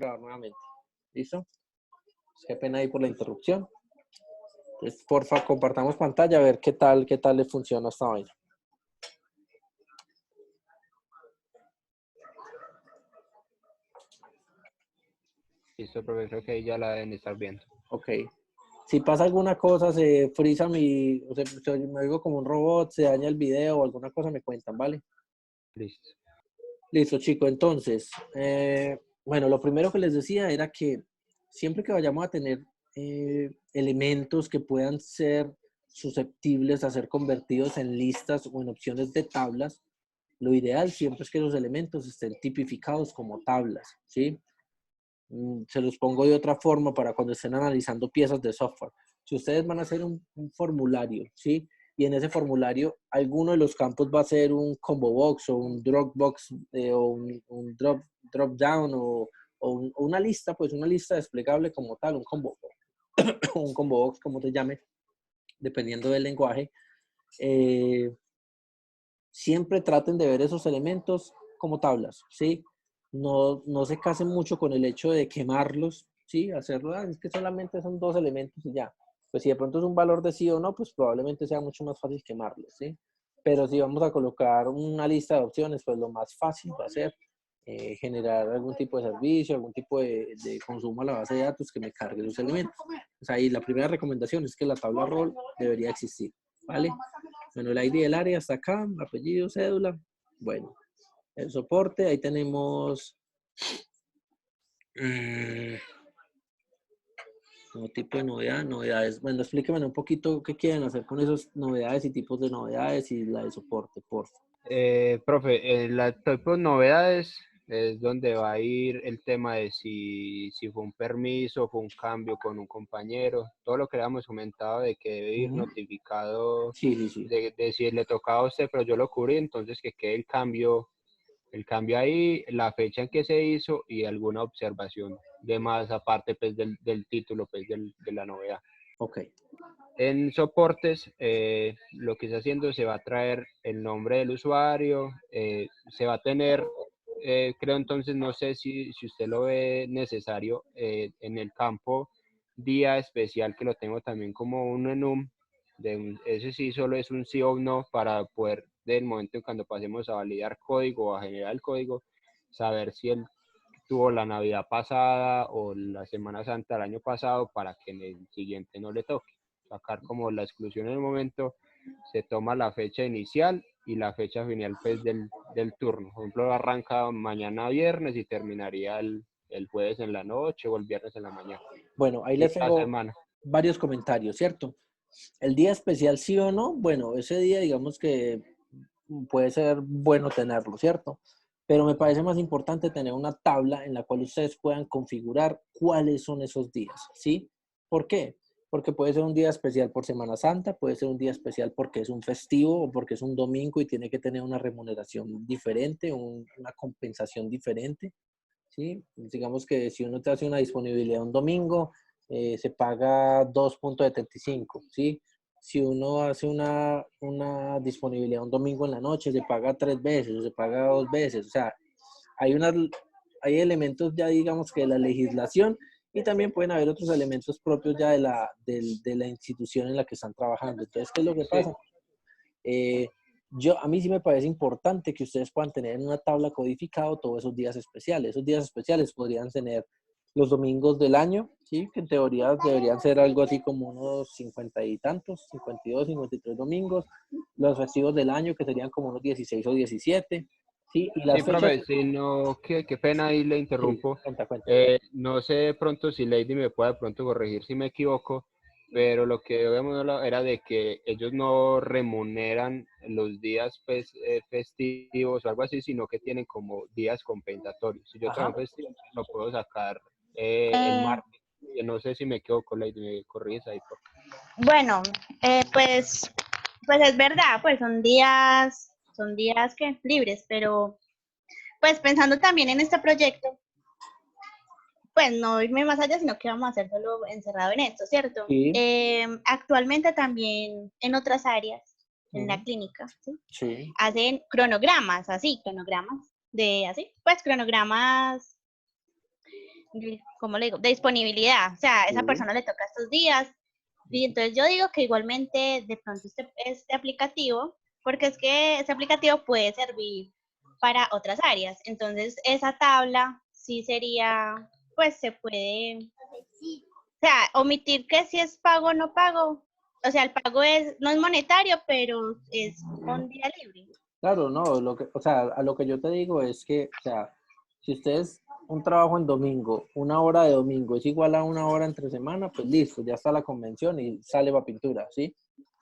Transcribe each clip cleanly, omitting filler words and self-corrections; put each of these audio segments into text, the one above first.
grabar nuevamente. ¿Listo? Qué pena ahí por la interrupción. Entonces, porfa, compartamos pantalla a ver qué tal le funciona esta vaina. Listo, profe, creo que ahí ya la deben estar viendo. Ok. Si pasa alguna cosa, se frisa o sea, me oigo como un robot, se daña el video o alguna cosa, me cuentan, ¿vale? Listo. Listo, chicos. Entonces, bueno, lo primero que les decía era que siempre que vayamos a tener elementos que puedan ser susceptibles a ser convertidos en listas o en opciones de tablas, lo ideal siempre es que los elementos estén tipificados como tablas, ¿sí? Se los pongo de otra forma para cuando estén analizando piezas de software. Si ustedes van a hacer un formulario, ¿sí? Y en ese formulario alguno de los campos va a ser un combo box o un drop box o un drop down o una lista, pues una lista desplegable como tal, un un combo box, como se llame, dependiendo del lenguaje. Siempre traten de ver esos elementos como tablas, ¿sí? No se casen mucho con el hecho de quemarlos, ¿sí? Hacerlo, es que solamente son dos elementos y ya. Pues si de pronto es un valor de sí o no, pues probablemente sea mucho más fácil quemarlos, ¿sí? Pero si vamos a colocar una lista de opciones, pues lo más fácil va a ser generar algún tipo de servicio, algún tipo de consumo a la base de datos que me cargue los elementos. Pues ahí la primera recomendación es que la tabla rol debería existir, ¿vale? Bueno, el ID del área está acá, apellido, cédula. Bueno, el soporte, ahí tenemos como tipo de novedades. Bueno, explíquenme un poquito qué quieren hacer con esas novedades y tipos de novedades y la de soporte, por favor. Profe, en la tipo de novedades es donde va a ir el tema de si fue un permiso, fue un cambio con un compañero, todo lo que le habíamos comentado de que debe ir notificado Sí, sí, sí. de si le tocaba a usted, pero yo lo cubrí, entonces que quede el cambio ahí, la fecha en que se hizo y alguna observación de más aparte pues, del título pues, de la novedad. Ok. En soportes, lo que está haciendo se va a traer el nombre del usuario, se va a tener, creo entonces, no sé si usted lo ve necesario, en el campo día especial, que lo tengo también como un enum, ese sí solo es un sí o no para poder, del momento en cuando pasemos a validar código o a generar el código, saber si él tuvo la Navidad pasada o la Semana Santa del año pasado para que en el siguiente no le toque. Sacar como la exclusión en el momento, se toma la fecha inicial y la fecha final pues del turno. Por ejemplo, arranca mañana viernes y terminaría el jueves en la noche o el viernes en la mañana. Bueno, ahí Y les la tengo semana. varios comentarios, ¿cierto? El día especial, sí o no, bueno, ese día digamos que puede ser bueno tenerlo, ¿cierto? Pero me parece más importante tener una tabla en la cual ustedes puedan configurar cuáles son esos días, ¿sí? ¿Por qué? Porque puede ser un día especial por Semana Santa, puede ser un día especial porque es un festivo o porque es un domingo y tiene que tener una remuneración diferente, una compensación diferente, ¿sí? Digamos que si uno te hace una disponibilidad un domingo, se paga 2.75, ¿sí? Si uno hace una disponibilidad un domingo en la noche, se paga 3 veces o se paga 2 veces. O sea, hay elementos ya, digamos, que de la legislación y también pueden haber otros elementos propios ya de la institución en la que están trabajando. Entonces, ¿qué es lo que Sí, pasa? A mí sí me parece importante que ustedes puedan tener en una tabla codificado todos esos días especiales. Esos días especiales podrían tener los domingos del año, ¿sí? Que en teoría deberían ser algo así como unos 50 y tantos, 52, 53 domingos. Los festivos del año, que serían como unos 16 o 17, ¿sí? Y las sí, fechas, profe, si no, qué pena ahí le sí, interrumpo. cuenta. No sé de pronto si Lady me puede de pronto corregir si me equivoco, pero lo que habíamos hablado era de que ellos no remuneran los días pues, festivos o algo así, sino que tienen como días compensatorios. Si yo tengo Ajá. un festivo, lo puedo sacar el Eh, martes. No sé si me equivoco, Lady, me corriges ahí. bueno, pues es verdad, pues son días que libres, pero pues pensando también en este proyecto, pues no irme más allá, sino que vamos a hacer solo encerrado en esto, ¿cierto? Sí. Actualmente también en otras áreas, en la Ujú. clínica, ¿sí? Sí. Hacen cronogramas, así, cronogramas de así, pues cronogramas ¿cómo le digo? De disponibilidad. O sea, a esa Sí. persona le toca estos días. Y entonces yo digo que igualmente de pronto este aplicativo, porque es que ese aplicativo puede servir para otras áreas. Entonces esa tabla sí sería, pues se puede, o sea, omitir que si es pago o no pago. O sea, el pago no es monetario, pero es con día libre. Claro, no, o sea, a lo que yo te digo es que, o sea, si ustedes un trabajo en domingo, una hora de domingo es igual a una hora entre semana, pues listo, ya está la convención y sale para pintura, ¿sí?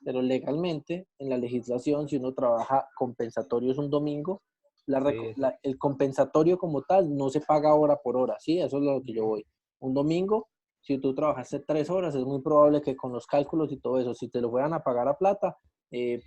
Pero legalmente, en la legislación, si uno trabaja compensatorios un domingo, Sí, el compensatorio como tal no se paga hora por hora, ¿sí? Eso es lo que yo voy. Un domingo, si tú trabajaste 3 horas, es muy probable que con los cálculos y todo eso, si te lo fueran a pagar a plata,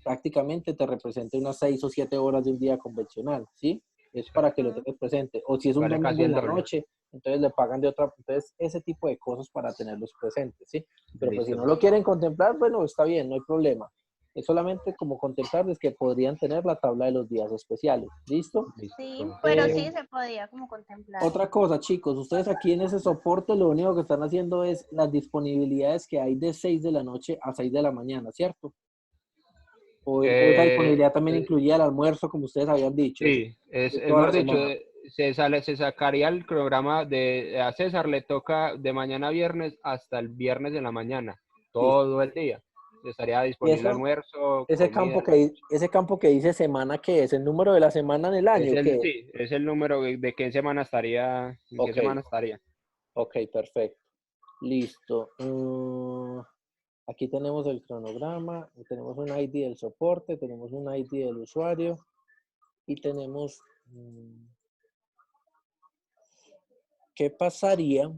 prácticamente te represente unas 6 o 7 horas de un día convencional, ¿sí? Es para que lo Ujú. tengas presente. O si es un vale casi domingo en el la doble. noche, entonces le pagan de otra, entonces ese tipo de cosas para tenerlos presentes, ¿sí? Pero pues si Listo, no lo profe. quieren contemplar, bueno, está bien, no hay problema. Es solamente como contemplarles que podrían tener la tabla de los días especiales, ¿listo? Listo, Sí, profe. pero sí se podía como contemplar. Otra cosa, chicos, ustedes aquí en ese soporte lo único que están haciendo es las disponibilidades que hay de 6 de la noche a 6 de la mañana, ¿cierto? O esa Eh, disponibilidad también eh, incluía el almuerzo, como ustedes habían dicho, sí, de es toda la mejor dicho, semana. se sacaría el programa a César le toca de mañana a viernes hasta el viernes de la mañana, Listo. todo el día. Estaría Y disponible eso, almuerzo, comida en la noche. ese campo que dice semana, ¿qué es? ¿El número de la semana en el año? ¿Qué es? Sí, es el número de qué semana estaría, en qué Ok, semana estaría. ok, perfecto. Listo. Aquí tenemos el cronograma, tenemos un ID del soporte, tenemos un ID del usuario y tenemos qué pasaría.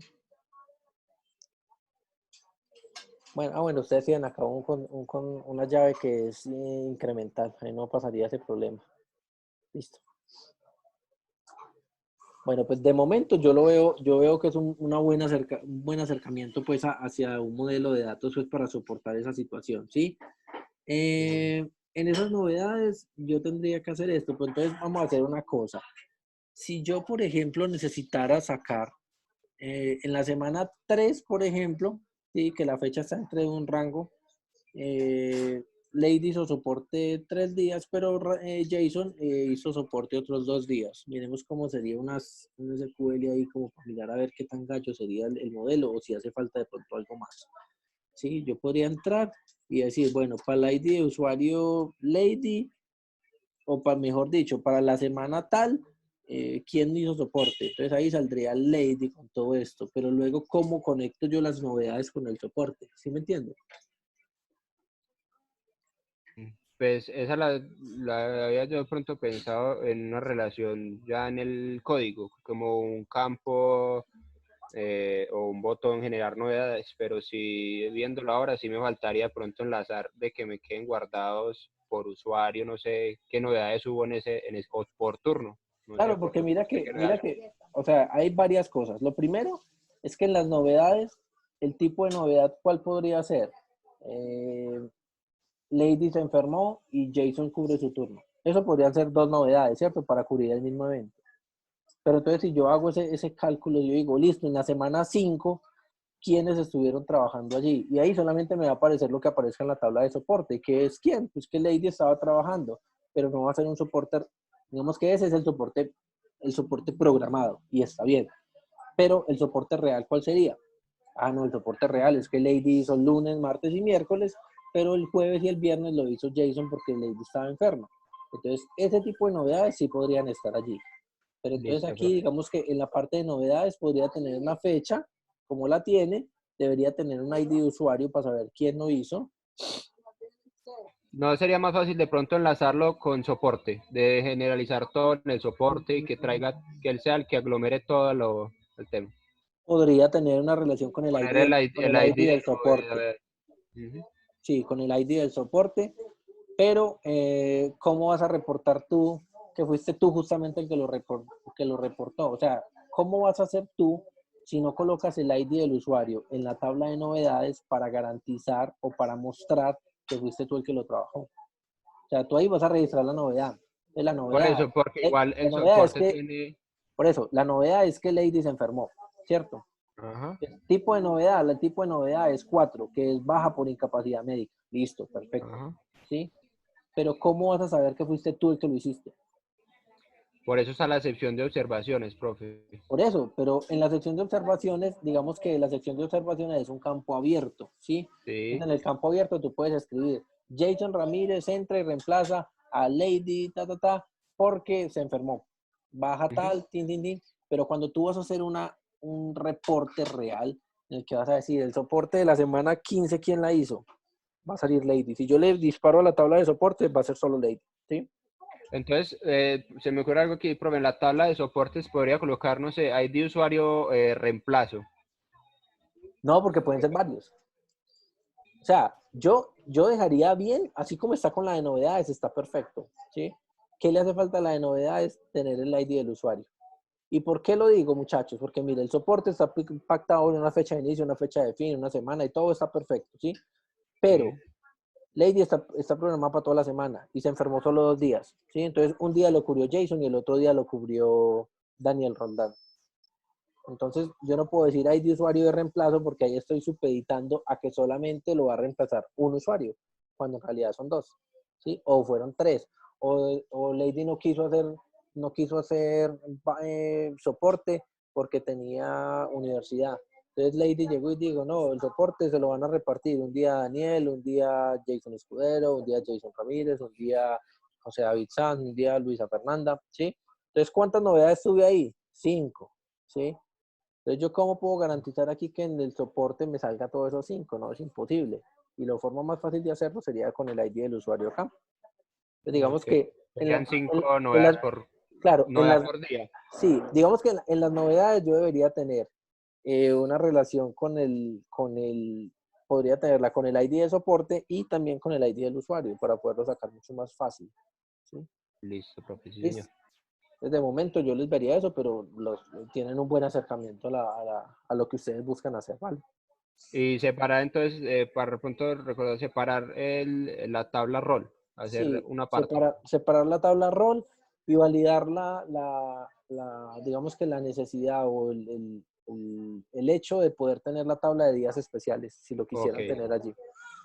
Bueno, bueno, ustedes tienen acá una llave que es incremental, ahí no pasaría ese problema. Listo. Bueno, pues de momento yo veo que es un buen acercamiento pues hacia un modelo de datos pues para soportar esa situación, ¿sí? En esas novedades yo tendría que hacer esto, pues entonces vamos a hacer una cosa. Si yo, por ejemplo, necesitara sacar en la semana 3, por ejemplo, sí, que la fecha está entre un rango, eh, Lady hizo soporte 3 días, pero Jason hizo soporte otros 2 días. Miremos cómo sería un SQL ahí, como para mirar a ver qué tan gallo sería el modelo o si hace falta de pronto algo más. Sí, yo podría entrar y decir, bueno, para la ID de usuario Lady, o para, mejor dicho, para la semana tal, ¿quién hizo soporte? Entonces ahí saldría Lady con todo esto, pero luego, ¿cómo conecto yo las novedades con el soporte? ¿Sí me entiende? Pues esa la había yo de pronto pensado en una relación ya en el código, como un campo o un botón generar novedades, pero si viéndolo ahora sí me faltaría de pronto enlazar de que me queden guardados por usuario, no sé qué novedades hubo o por turno, no sé, Claro, porque porque sé que mira que, o sea, hay varias cosas. Lo primero es que en las novedades, el tipo de novedad, ¿cuál podría ser? Eh, Lady se enfermó y Jason cubre su turno. Eso podrían ser dos novedades, ¿cierto? Para cubrir el mismo evento. Pero entonces si yo hago ese cálculo, yo digo, listo, en la semana 5, ¿quiénes estuvieron trabajando allí? Y ahí solamente me va a aparecer lo que aparezca en la tabla de soporte. ¿Qué es quién? Pues que Lady estaba trabajando, pero no va a ser un soporte, digamos que ese es el soporte programado, y está bien. Pero el soporte real, ¿cuál sería? Ah, no, el soporte real es que Lady hizo lunes, martes y miércoles, pero el jueves y el viernes lo hizo Jason porque Lady estaba enferma. Entonces, ese tipo de novedades sí podrían estar allí. Pero entonces listo, aquí, profe. digamos que en la parte de novedades podría tener una fecha, como la tiene, debería tener un ID de usuario para saber quién lo hizo. No sería más fácil de pronto enlazarlo con soporte, de generalizar todo en el soporte y que traiga, que él sea el que aglomere todo el tema. Podría tener una relación con el Poner ID el ID del de soporte. ujú. Sí, con el ID del soporte. Pero, ¿cómo vas a reportar tú que fuiste tú justamente el que lo reportó? O sea, ¿cómo vas a hacer tú si no colocas el ID del usuario en la tabla de novedades para garantizar o para mostrar que fuiste tú el que lo trabajó? O sea, tú ahí vas a registrar la novedad. De Por eso, porque igual la el novedad es soporte que, tiene, por eso, la novedad es que Lady se enfermó. ¿cierto? Ajá. El tipo de novedad es 4, que es baja por incapacidad médica. Listo, perfecto. Ajá. ¿Sí? Pero ¿cómo vas a saber que fuiste tú el que lo hiciste? Por eso está la sección de observaciones, profe. Por eso, pero en la sección de observaciones, digamos que la sección de observaciones es un campo abierto, ¿sí? Sí. Entonces, en el campo abierto tú puedes escribir, Jason Ramírez entra y reemplaza a Lady, porque se enfermó. Baja Ujú. tal, tin, tin, tin. Pero cuando tú vas a hacer un reporte real, en el que vas a decir, el soporte de la semana 15, ¿quién la hizo? Va a salir Lady. Si yo le disparo a la tabla de soporte, va a ser solo Lady, ¿sí? Entonces, se me ocurre algo aquí, profe, en la tabla de soportes podría colocar, no sé, ID de usuario reemplazo. No, porque pueden ser varios. O sea, yo dejaría bien, así como está con la de novedades, está perfecto, ¿sí? ¿Qué le hace falta a la de novedades? Tener el ID del usuario. ¿Y por qué lo digo, muchachos? Porque mire, el soporte está pactado en una fecha de inicio, una fecha de fin, una semana y todo está perfecto, ¿sí? Sí. Pero Lady está programada para toda la semana y se enfermó solo 2 días, ¿sí? Entonces, un día lo cubrió Jason y el otro día lo cubrió Daniel Roldán. Entonces, yo no puedo decir ID usuario de reemplazo porque ahí estoy supeditando a que solamente lo va a reemplazar un usuario, cuando en realidad son 2, ¿sí? O fueron 3. O Lady no quiso hacer soporte porque tenía universidad. Entonces Lady llegó y dijo, no, el soporte se lo van a repartir un día Daniel, un día Jason Escudero, un día Jason Ramírez, un día José David Sanz, un día Luisa Fernanda, ¿sí? Entonces, ¿cuántas novedades tuve ahí? 5, ¿sí? Entonces, ¿yo cómo puedo garantizar aquí que en el soporte me salga todos esos 5? No, es imposible. Y la forma más fácil de hacerlo sería con el ID del usuario acá. Entonces, digamos Ok. que Serían 5 novedades por, claro, novedad por día. sí, digamos que en las novedades yo debería tener una relación podría tenerla con el ID de soporte y también con el ID del usuario para poderlo sacar mucho más fácil, ¿sí? Listo, profe, sí, señor. ¿Listo? Desde momento yo les vería eso, pero tienen un buen acercamiento a lo que ustedes buscan hacer, ¿vale? Y separar entonces, para pronto recordar, separar la tabla rol, hacer Sí, un aparte. separar la tabla rol y validar digamos que la necesidad o el hecho de poder tener la tabla de días especiales, si lo Ok, quisieran tener allí,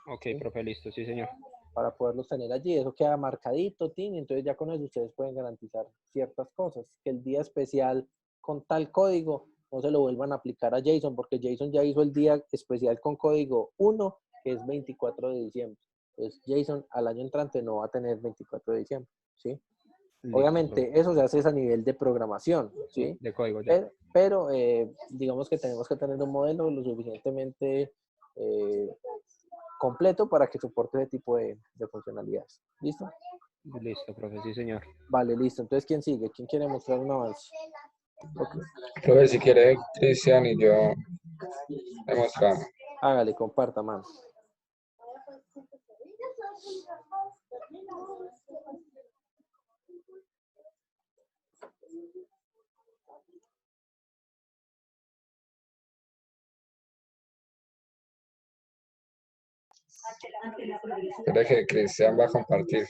ok, ¿sí? profe, listo, sí, señor. Para poderlos tener allí. Eso queda marcadito, tin, y entonces ya con eso ustedes pueden garantizar ciertas cosas. Que el día especial con tal código no se lo vuelvan a aplicar a Jason, porque Jason ya hizo el día especial con código 1, que es 24 de diciembre. Entonces Jason al año entrante no va a tener 24 de diciembre, ¿sí? Listo, profe. Obviamente eso se hace a nivel de programación, Sí, ¿sí? de código ya. Pero digamos que tenemos que tener un modelo lo suficientemente completo para que soporte ese tipo de funcionalidades. ¿Listo? Listo, profe, sí, señor. Vale, listo. Entonces, ¿quién sigue? ¿Quién quiere mostrar un avance? Ok. Profe, si quiere, Cristian y yo demostramos. Hágale, comparta, mano. Creo que Cristian va a compartir.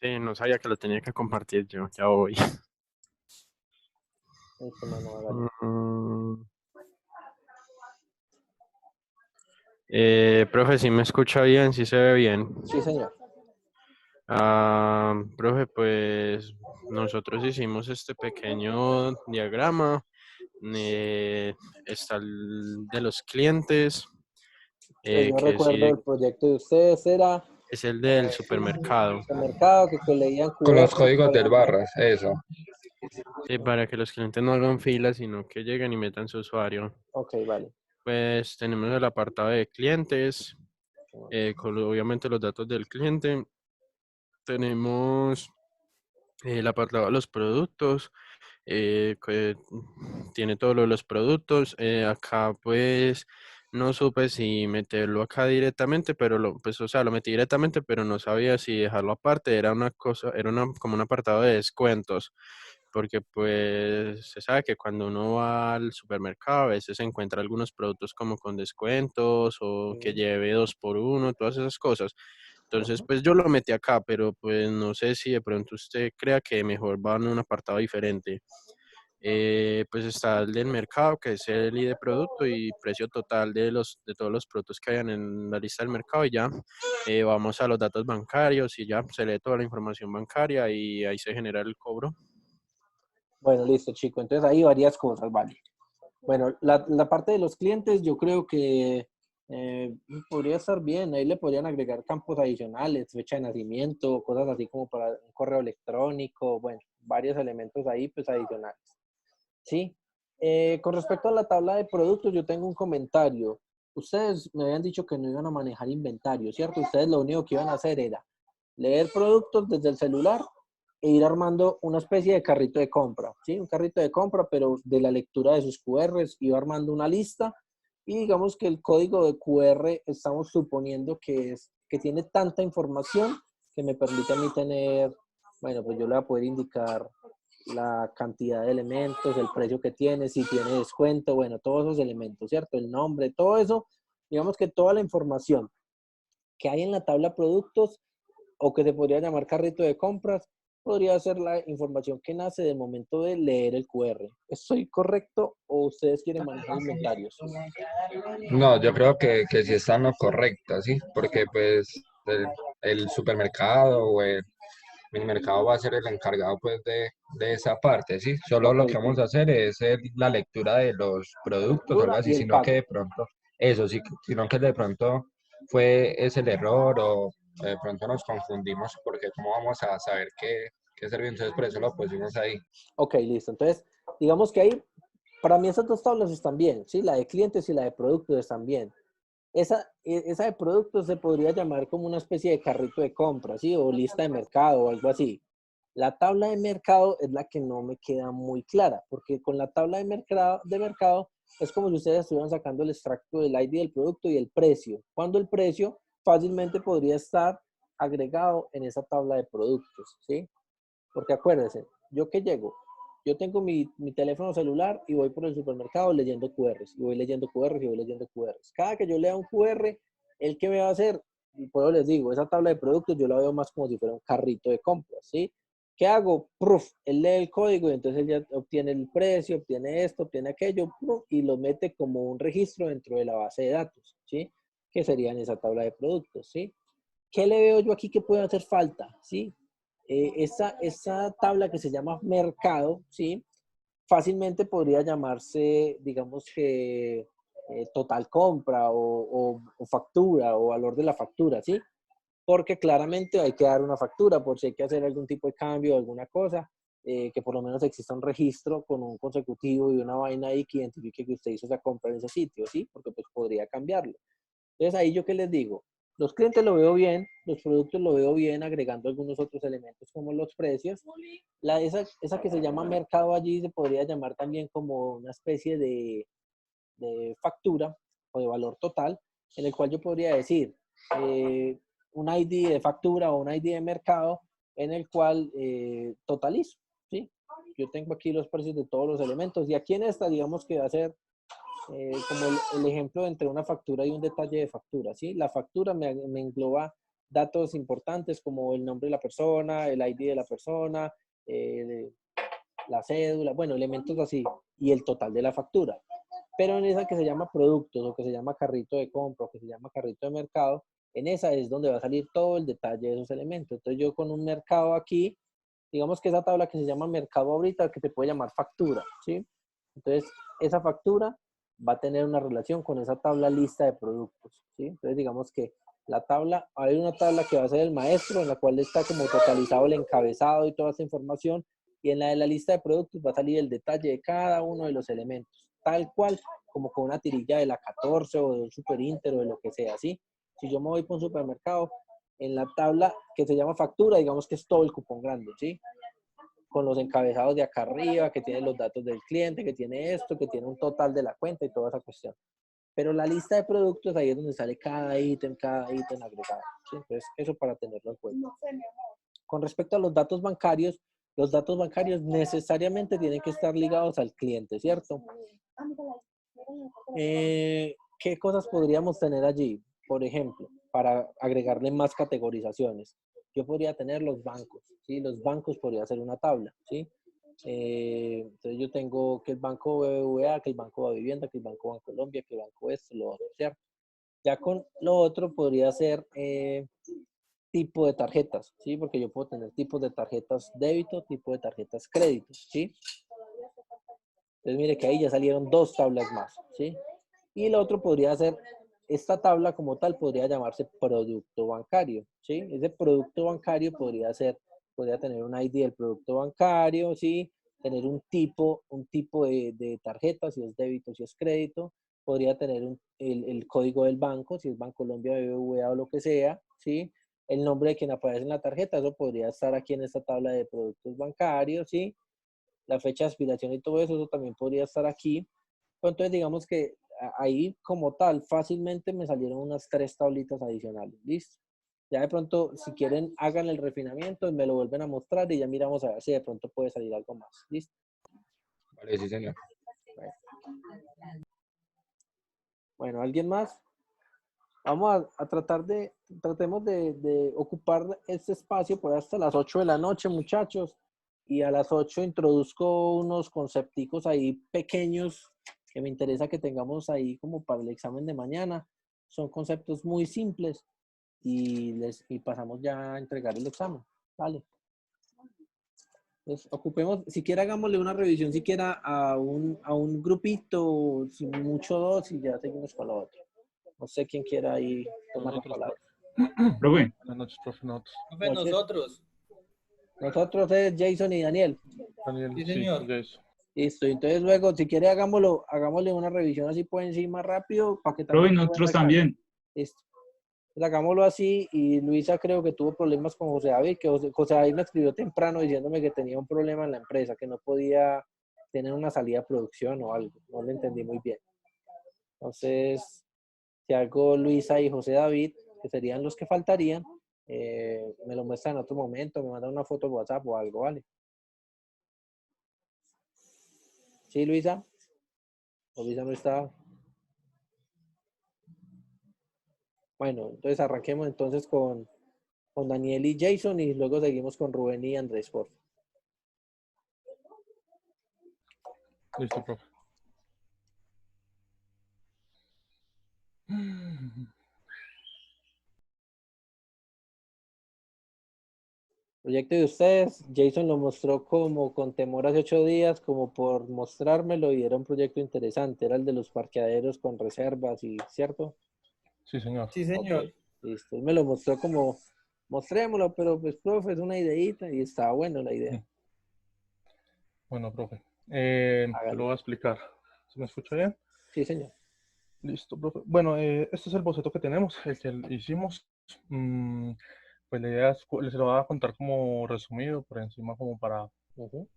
Sí, no sabía que lo tenía que compartir yo, ya voy. Listo, mano, hágale. Mm. Profe, ¿sí me escucha bien? ¿Sí se ve bien? Sí, señor. Profe, pues nosotros hicimos este pequeño diagrama. Está el de los clientes, Yo que recuerdo sí el proyecto de ustedes era es el del supermercado. el mercado que leían Con los QR códigos del barras, eso. Sí, para que los clientes no hagan fila, sino que lleguen y metan su usuario. Ok, vale. Pues tenemos el apartado de clientes, con obviamente los datos del cliente. Tenemos el apartado de los productos, que tiene todos los productos. Acá pues no supe si meterlo acá directamente, pero pues o sea, lo metí directamente, pero no sabía si dejarlo aparte. Era una cosa, como un apartado de descuentos, porque pues se sabe que cuando uno va al supermercado a veces se encuentra algunos productos como con descuentos o que Sí. lleve 2 por 1, todas esas cosas. Entonces, Ujú. pues yo lo metí acá, pero pues no sé si de pronto usted crea que mejor va en un apartado diferente. Pues está el del mercado, que es el ID de producto y precio total de todos los productos que hayan en la lista del mercado y ya vamos a los datos bancarios y ya se lee toda la información bancaria y ahí se genera el cobro. Bueno, listo, chico. Entonces ahí varias cosas, vale. Bueno, la parte de los clientes yo creo que podría estar bien. Ahí le podrían agregar campos adicionales, fecha de nacimiento, cosas así como para un correo electrónico, bueno, varios elementos ahí pues adicionales. Sí. Con respecto a la tabla de productos, yo tengo un comentario. Ustedes me habían dicho que no iban a manejar inventario, ¿cierto? Ustedes lo único que iban a hacer era leer productos desde el celular e ir armando una especie de carrito de compra, ¿sí? Un carrito de compra, pero de la lectura de sus QRs, iba armando una lista y digamos que el código de QR estamos suponiendo que tiene tanta información que me permite a mí tener, bueno, pues yo le voy a poder indicar la cantidad de elementos, el precio que tiene, si tiene descuento, bueno, todos esos elementos, ¿cierto? El nombre, todo eso, digamos que toda la información que hay en la tabla productos o que se podría llamar carrito de compras, podría ser la información que nace del momento de leer el QR. ¿Estoy correcto o ustedes quieren manejar inventarios? No, yo creo que sí está en lo correcto, ¿sí? Porque pues el supermercado o el minimercado va a ser el encargado pues de esa parte, ¿sí? Solo Ok, lo que vamos a hacer es la lectura de los productos o algo lectura así, y el sino que pago. de pronto, eso sí, sino que de pronto fue ese el error o de pronto nos confundimos porque cómo vamos a saber qué servicio, entonces por eso lo pusimos ahí. Ok, listo. Entonces, digamos que ahí, para mí esas dos tablas están bien, ¿sí? La de clientes y la de productos están bien. Esa de productos se podría llamar como una especie de carrito de compra, ¿sí? O lista de mercado o algo así. La tabla de mercado es la que no me queda muy clara, porque con la tabla de mercado es como si ustedes estuvieran sacando el extracto del ID del producto y el precio, cuando el precio fácilmente podría estar agregado en esa tabla de productos, ¿sí? Porque acuérdense, yo que llego, yo tengo mi teléfono celular y voy por el supermercado leyendo QRs, y voy leyendo QRs y voy leyendo QRs. Cada que yo lea un QR, ¿el que me va a hacer? Y por eso les digo, esa tabla de productos yo la veo más como si fuera un carrito de compras, ¿sí? ¿Qué hago? Proof, él lee el código y entonces él ya obtiene el precio, obtiene esto, obtiene aquello, proof, y lo mete como un registro dentro de la base de datos, ¿sí? Que sería en esa tabla de productos, ¿sí? ¿Qué le veo yo aquí que puede hacer falta? ¿Sí? Esa tabla que se llama mercado, ¿sí? Fácilmente podría llamarse, digamos que total compra o factura o valor de la factura, ¿sí? Porque claramente hay que dar una factura por si hay que hacer algún tipo de cambio o alguna cosa, que por lo menos exista un registro con un consecutivo y una vaina ahí que identifique que usted hizo esa compra en ese sitio, ¿sí? Porque pues podría cambiarlo. Entonces, ahí yo qué les digo, los clientes lo veo bien, los productos lo veo bien, agregando algunos otros elementos como los precios. Esa que se llama mercado allí se podría llamar también como una especie de factura o de valor total, en el cual yo podría decir un ID de factura o un ID de mercado en el cual totalizo, ¿sí? Yo tengo aquí los precios de todos los elementos y aquí en esta digamos que va a ser como el ejemplo entre una factura y un detalle de factura, ¿sí? La factura me engloba datos importantes como el nombre de la persona, el ID de la persona, eh, la cédula, bueno, elementos así, y el total de la factura. Pero en esa que se llama productos o que se llama carrito de compra o que se llama carrito de mercado, en esa es donde va a salir todo el detalle de esos elementos. Entonces yo con un mercado aquí, digamos que esa tabla que se llama mercado ahorita, que te puede llamar factura, ¿sí? Entonces esa factura va a tener una relación con esa tabla lista de productos, ¿sí? Entonces digamos que la tabla, hay una tabla que va a ser el maestro, en la cual está como totalizado el encabezado y toda esa información, y en la de la lista de productos va a salir el detalle de cada uno de los elementos, tal cual como con una tirilla de la 14 o de un Super Inter o de lo que sea, ¿sí? Si yo me voy por un supermercado, en la tabla que se llama factura, digamos que es todo el cupón grande, ¿sí? Con los encabezados de acá arriba, que tiene los datos del cliente, que tiene esto, que tiene un total de la cuenta y toda esa cuestión. Pero la lista de productos, ahí es donde sale cada ítem agregado, ¿sí? Entonces, eso para tenerlo en cuenta. Con respecto a los datos bancarios necesariamente tienen que estar ligados al cliente, ¿cierto? ¿Qué cosas podríamos tener allí? Por ejemplo, para agregarle más categorizaciones. Yo podría tener los bancos, ¿sí? Los bancos podría ser una tabla, ¿sí? Entonces yo tengo que el banco BBVA, que el banco de vivienda, que el banco Bancolombia, que el banco esto, lo otro, ¿cierto? Ya con lo otro podría ser tipo de tarjetas, ¿sí? Porque yo puedo tener tipos de tarjetas débito, tipo de tarjetas crédito, ¿sí? Entonces mire que ahí ya salieron dos tablas más, ¿sí? Y el otro podría ser, esta tabla como tal podría llamarse producto bancario, ¿sí? Ese producto bancario podría tener un ID del producto bancario, ¿sí? Tener un tipo de tarjeta, si es débito, si es crédito, podría tener el código del banco, si es Bancolombia, BBVA o lo que sea, ¿sí? El nombre de quien aparece en la tarjeta, eso podría estar aquí en esta tabla de productos bancarios, ¿sí? La fecha de expiración y todo eso, eso también podría estar aquí. Entonces, digamos que ahí como tal, fácilmente me salieron unas 3 tablitas adicionales. ¿Listo? Ya de pronto, si quieren, hagan el refinamiento y me lo vuelven a mostrar y ya miramos a ver si de pronto puede salir algo más. ¿Listo? Vale, sí, señor. Bueno, ¿alguien más? Vamos a tratemos de ocupar este espacio por hasta las 8 de la noche, muchachos. Y a las 8 introduzco unos concepticos ahí pequeños que me interesa que tengamos ahí como para el examen de mañana. Son conceptos muy simples y pasamos ya a entregar el examen. Vale. Entonces, ocupemos, siquiera hagámosle una revisión, siquiera a un grupito, sin mucho dos, y ya seguimos con lo otro. No sé quién quiera ahí tomar la Nosotros, palabra. profe. Buenas noches, profe. Nosotros. Profe, Noches. nosotros. Nosotros es Jason y Daniel. Daniel, Sí, sí, señor. ya eso. Listo. Entonces luego, si quiere, hagámosle una revisión así por encima rápido para que Profe, también se nosotros vea claro. también. Listo. Pues hagámoslo así y Luisa creo que tuvo problemas con José David, que José David me escribió temprano diciéndome que tenía un problema en la empresa, que no podía tener una salida de producción o algo. No lo entendí muy bien. Entonces, si hago Luisa y José David, que serían los que faltarían, me lo muestran en otro momento, me mandan una foto de WhatsApp o algo, ¿vale? ¿Sí, Luisa? ¿O Luisa no está? Bueno, entonces arranquemos entonces con Daniel y Jason y luego seguimos con Rubén y Andrés, por favor. Listo, profe. Proyecto de ustedes, Jason lo mostró como con temor hace 8 días, como por mostrármelo y era un proyecto interesante, era el de los parqueaderos con reservas y, ¿cierto? Sí, señor. Sí, Ok, señor. listo. Él me lo mostró como, mostrémoslo, pero pues, profe, es una ideita y estaba bueno la idea. Bueno, profe. Yo Hágale. lo voy a explicar. ¿Se me escucha bien? Sí, señor. Listo, profe. Bueno, este es el boceto que tenemos, el que hicimos. Pues la idea es, les lo voy a contar como resumido, por encima, como para, Ujú.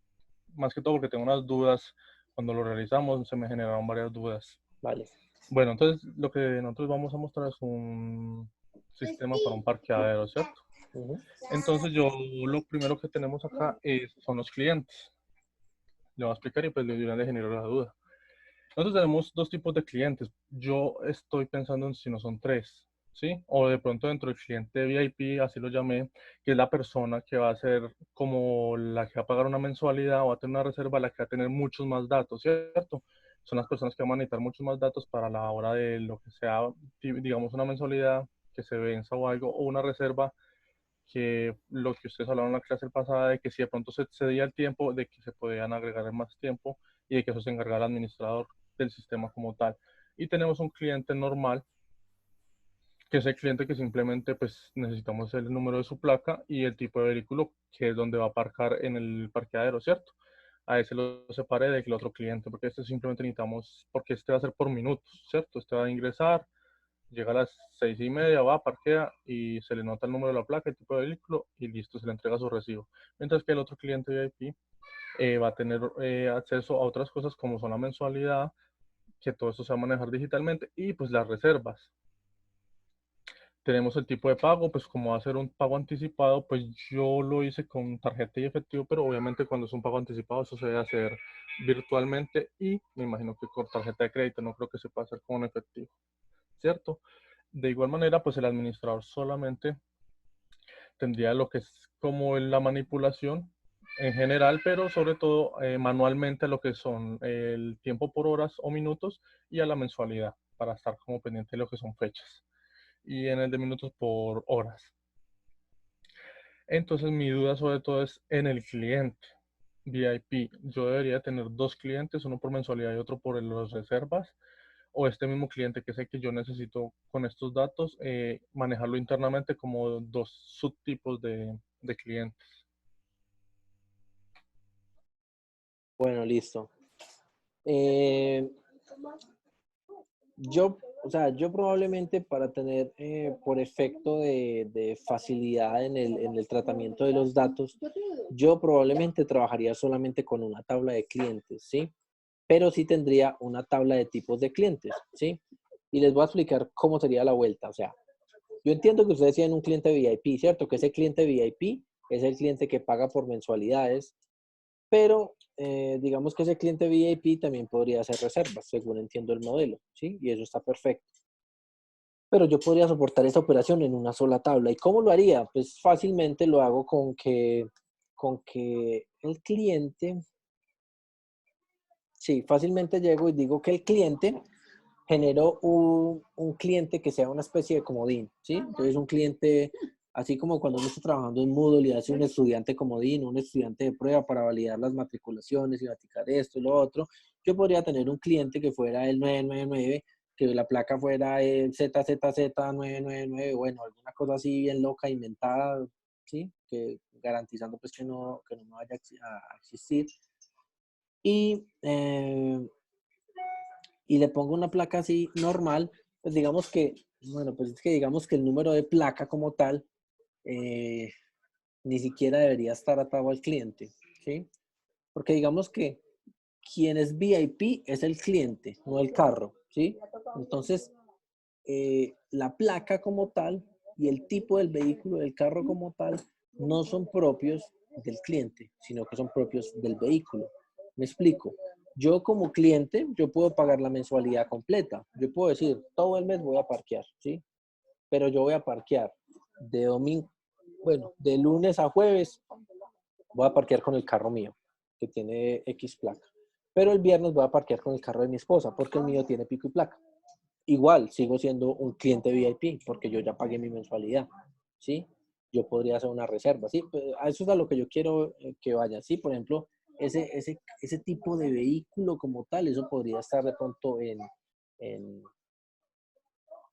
más que todo porque tengo unas dudas. Cuando lo realizamos se me generaron varias dudas. Vale. Bueno, entonces lo que nosotros vamos a mostrar es un sistema para un parqueadero, ¿cierto? Ujú. Entonces yo lo primero que tenemos acá son los clientes. Le voy a explicar y pues le genero la duda. Nosotros tenemos dos tipos de clientes. Yo estoy pensando en si no son tres, ¿sí? O de pronto dentro del cliente VIP, así lo llamé, que es la persona que va a ser como la que va a pagar una mensualidad o va a tener una reserva, la que va a tener muchos más datos, ¿cierto? Son las personas que van a necesitar muchos más datos para la hora de lo que sea, digamos, una mensualidad que se venza o algo, o una reserva que lo que ustedes hablaron en la clase pasada, de que si de pronto se cedía el tiempo, de que se podían agregar más tiempo y de que eso se encargara el administrador del sistema como tal. Y tenemos un cliente normal, que es el cliente que simplemente pues necesitamos el número de su placa y el tipo de vehículo, que es donde va a aparcar en el parqueadero, ¿cierto? A ese lo separé del otro cliente, porque este simplemente necesitamos, porque este va a ser por minutos, ¿cierto? Este va a ingresar, llega a las 6:30, va, parquea y se le nota el número de la placa, el tipo de vehículo y listo, se le entrega su recibo. Mientras que el otro cliente VIP va a tener acceso a otras cosas como son la mensualidad, que todo eso se va a manejar digitalmente y pues las reservas. Tenemos el tipo de pago, pues como va a ser un pago anticipado, pues yo lo hice con tarjeta y efectivo, pero obviamente cuando es un pago anticipado eso se debe hacer virtualmente y me imagino que con tarjeta de crédito, no creo que se pueda hacer con efectivo, ¿cierto? De igual manera, pues el administrador solamente tendría lo que es como la manipulación en general, pero sobre todo manualmente a lo que son el tiempo por horas o minutos y a la mensualidad, para estar como pendiente de lo que son fechas. Y en el de minutos por horas. Entonces mi duda sobre todo es en el cliente VIP. Yo debería tener dos clientes, uno por mensualidad y otro por las reservas. O este mismo cliente que sé que yo necesito con estos datos, manejarlo internamente como dos subtipos de clientes. Bueno, listo. Eh, o sea, yo probablemente para tener por efecto de facilidad en el tratamiento de los datos, yo probablemente trabajaría solamente con una tabla de clientes, ¿sí? Pero sí tendría una tabla de tipos de clientes, ¿sí? Y les voy a explicar cómo sería la vuelta. O sea, yo entiendo que ustedes tienen un cliente VIP, ¿cierto? Que ese cliente VIP es el cliente que paga por mensualidades, pero digamos que ese cliente VIP también podría hacer reservas, según entiendo el modelo, ¿sí? Y eso está perfecto. Pero yo podría soportar esa operación en una sola tabla. ¿Y cómo lo haría? Pues fácilmente lo hago con que el cliente, sí, fácilmente llego y digo que el cliente generó un cliente que sea una especie de comodín, ¿sí? Entonces un cliente, así como cuando uno está trabajando en Moodle y hace un estudiante comodín, un estudiante de prueba para validar las matriculaciones y practicar esto y lo otro, yo podría tener un cliente que fuera el 999, que la placa fuera el ZZZ999, bueno, alguna cosa así bien loca, inventada, ¿sí? Que garantizando pues que no me vaya a existir. Y y le pongo una placa así normal, pues digamos que, bueno, pues es que digamos que el número de placa como tal eh, ni siquiera debería estar atado al cliente, ¿sí? Porque digamos que quien es VIP es el cliente, no el carro, ¿sí? Entonces, la placa como tal y el tipo del vehículo del carro como tal no son propios del cliente, sino que son propios del vehículo. Me explico. Yo como cliente, yo puedo pagar la mensualidad completa. Yo puedo decir, todo el mes voy a parquear, ¿sí? Pero yo voy a parquear de domingo, bueno, de lunes a jueves voy a parquear con el carro mío, que tiene X placa. Pero el viernes voy a parquear con el carro de mi esposa, porque el mío tiene pico y placa. Igual sigo siendo un cliente VIP porque yo ya pagué mi mensualidad, ¿sí? Yo podría hacer una reserva, ¿sí? Pues a eso es a lo que yo quiero que vayan, ¿sí? Por ejemplo, ese tipo de vehículo como tal, eso podría estar de pronto en,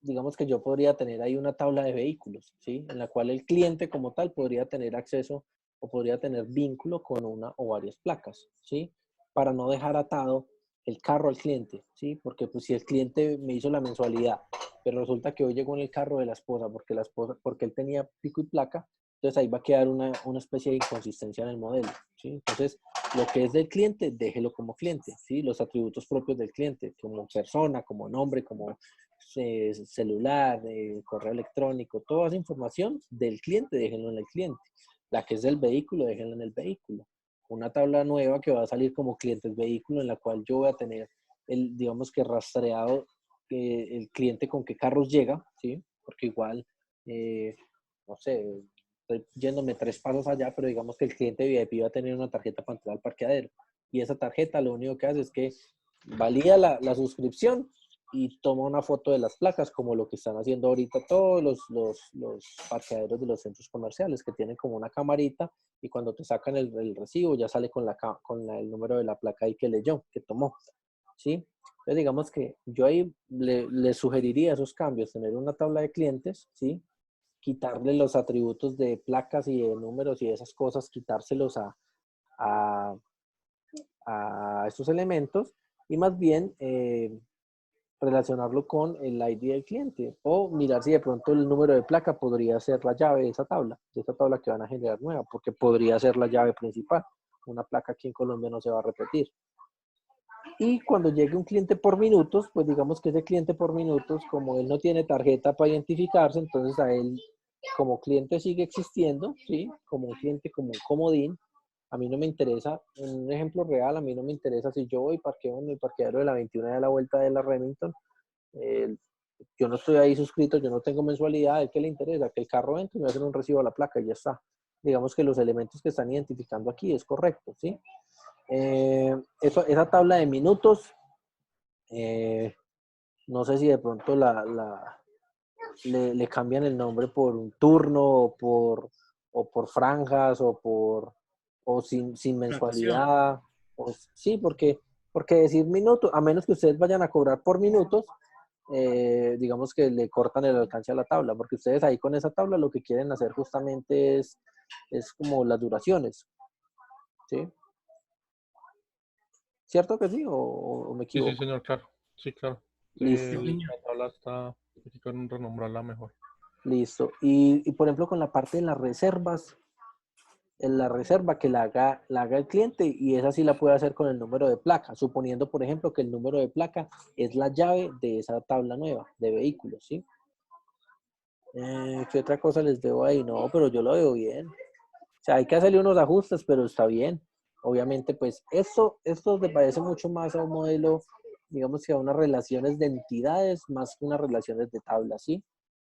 digamos que yo podría tener ahí una tabla de vehículos, ¿sí? En la cual el cliente como tal podría tener acceso o podría tener vínculo con una o varias placas, ¿sí? Para no dejar atado el carro al cliente, ¿sí? Porque pues si el cliente me hizo la mensualidad, pero resulta que hoy llegó en el carro de la esposa, porque él tenía pico y placa, entonces ahí va a quedar una especie de inconsistencia en el modelo, ¿sí? Entonces, lo que es del cliente, déjelo como cliente, ¿sí? Los atributos propios del cliente, como persona, como nombre, como celular, correo electrónico, toda esa información del cliente, déjenlo en el cliente. La que es del vehículo, déjenlo en el vehículo. Una tabla nueva que va a salir como clientes vehículo, en la cual yo voy a tener digamos que rastreado el cliente con qué carros llega, ¿sí? Porque igual, no sé, estoy yéndome 3 pasos allá, pero digamos que el cliente VIP va a tener una tarjeta para entrar al parqueadero. Y esa tarjeta lo único que hace es que valida la suscripción y toma una foto de las placas, como lo que están haciendo ahorita todos los parqueaderos de los centros comerciales, que tienen como una camarita y cuando te sacan el recibo ya sale el número de la placa ahí que leyó, que tomó, ¿sí? Entonces digamos que yo ahí le sugeriría esos cambios, tener una tabla de clientes, ¿sí? Quitarle los atributos de placas y de números y esas cosas, quitárselos a, a estos elementos y más bien relacionarlo con el ID del cliente o mirar si de pronto el número de placa podría ser la llave de esa tabla que van a generar nueva, porque podría ser la llave principal. Una placa aquí en Colombia no se va a repetir. Y cuando llegue un cliente por minutos, pues digamos que ese cliente por minutos, como él no tiene tarjeta para identificarse, entonces a él como cliente sigue existiendo, ¿sí? Como un cliente, como un comodín. A mí no me interesa, un ejemplo real, a mí no me interesa si yo voy y parqueo en el parqueadero de la 21 de la vuelta de la Remington. eh, yo no estoy ahí suscrito, yo no tengo mensualidad, ¿a él qué le interesa? Que el carro entre y me hacen un recibo a la placa y ya está. digamos que los elementos que están identificando aquí es correcto, ¿sí? Esa tabla de minutos, no sé si de pronto le cambian el nombre por un turno o por franjas o sin Fracción. mensualidad. Sí, porque decir minutos, a menos que ustedes vayan a cobrar por minutos, digamos que le cortan el alcance a la tabla, porque ustedes ahí con esa tabla lo que quieren hacer justamente es como las duraciones, ¿sí? ¿Cierto que sí o me Sí, sí, equivoco? señor, claro. Sí, claro. Listo, Sí, La tabla está, hay que renombrarla mejor. listo. Y por ejemplo con la parte de las reservas, en la reserva que la haga el cliente y esa sí la puede hacer con el número de placa, suponiendo por ejemplo que el número de placa es la llave de esa tabla nueva de vehículos, ¿sí? ¿Qué otra cosa les debo ahí? No, pero yo lo veo bien. O sea, hay que hacerle unos ajustes, pero está bien. Obviamente, pues esto me parece mucho más a un modelo, digamos que a unas relaciones de entidades más que unas relaciones de tablas, ¿sí?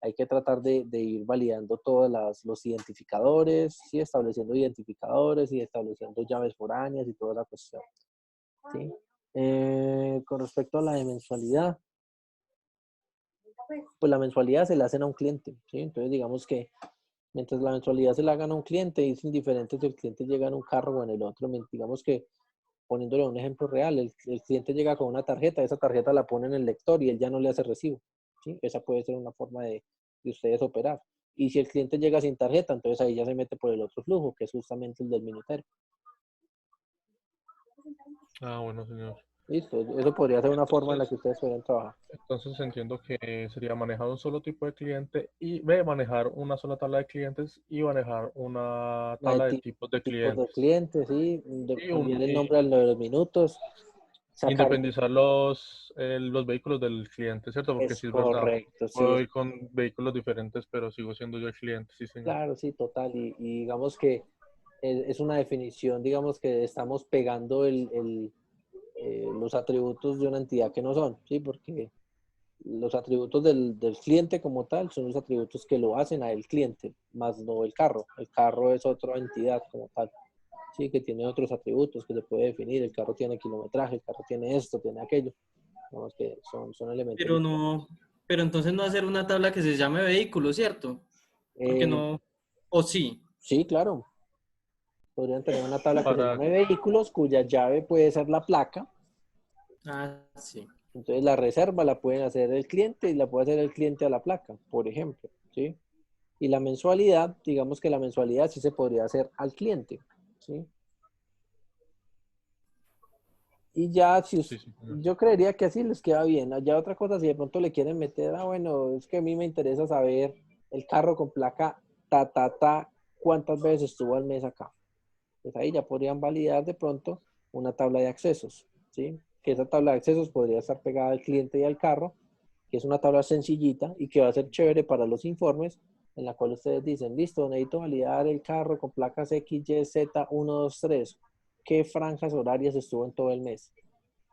Hay que tratar de ir validando todos los identificadores, ¿sí? Estableciendo identificadores y estableciendo llaves foráneas y toda la cuestión, ¿sí? Con respecto a la de mensualidad, pues la mensualidad se la hacen a un cliente, ¿sí? Entonces, digamos que mientras la mensualidad se la hagan a un cliente, es indiferente si el cliente llega en un carro o en el otro. Digamos que, poniéndole un ejemplo real, el cliente llega con una tarjeta, esa tarjeta la pone en el lector y él ya no le hace recibo, ¿sí? Esa puede ser una forma de ustedes operar. Y si el cliente llega sin tarjeta, entonces ahí ya se mete por el otro flujo, que es justamente el del minutero. Ah, bueno, señor. Listo, eso podría ser una forma en la Entonces, que ustedes podrían trabajar. entonces entiendo que sería manejar un solo tipo de cliente y manejar una sola tabla de clientes y manejar una La de tabla de tipos de tipos de clientes. clientes, ¿sí? Y, Cambiar el nombre a lo de los minutos, sacar. independizar los vehículos del cliente, ¿cierto? Porque Es sí es verdad. correcto, sí, Puedo es ir con vehículos diferentes, pero sigo siendo yo el cliente, sí, señor. claro, sí, total. Y digamos que es una definición, digamos que estamos pegando los atributos de una entidad que no son, ¿sí? Porque los atributos del cliente como tal son los atributos que lo hacen a el cliente, más no el carro. El carro es otra entidad como tal, ¿sí? Que tiene otros atributos que se puede definir. El carro tiene kilometraje, el carro tiene esto, tiene aquello. Digamos que son elementos pero diferentes. no, pero entonces no hacer una tabla que se llame vehículo, ¿cierto? Porque Eh, no, o sí. sí, claro. Podrían tener una tabla que se Para, llame vehículos, cuya llave puede ser la placa. Ah, sí. Entonces la reserva la pueden hacer el cliente y la puede hacer el cliente a la placa, por ejemplo, ¿sí? Y la mensualidad, digamos que la mensualidad sí se podría hacer al cliente, ¿sí? Y ya, sí, sí, señor. yo creería que así les queda bien. Ya otra cosa, si de pronto le quieren meter, bueno, es que a mí me interesa saber el carro con placa, cuántas veces estuvo al mes acá. Pues ahí ya podrían validar de pronto una tabla de accesos, ¿sí? Que esa tabla de accesos podría estar pegada al cliente y al carro, que es una tabla sencillita y que va a ser chévere para los informes, en la cual ustedes dicen, listo, necesito validar el carro con placas X, Y, Z, 1, 2, 3. ¿Qué franjas horarias estuvo en todo el mes?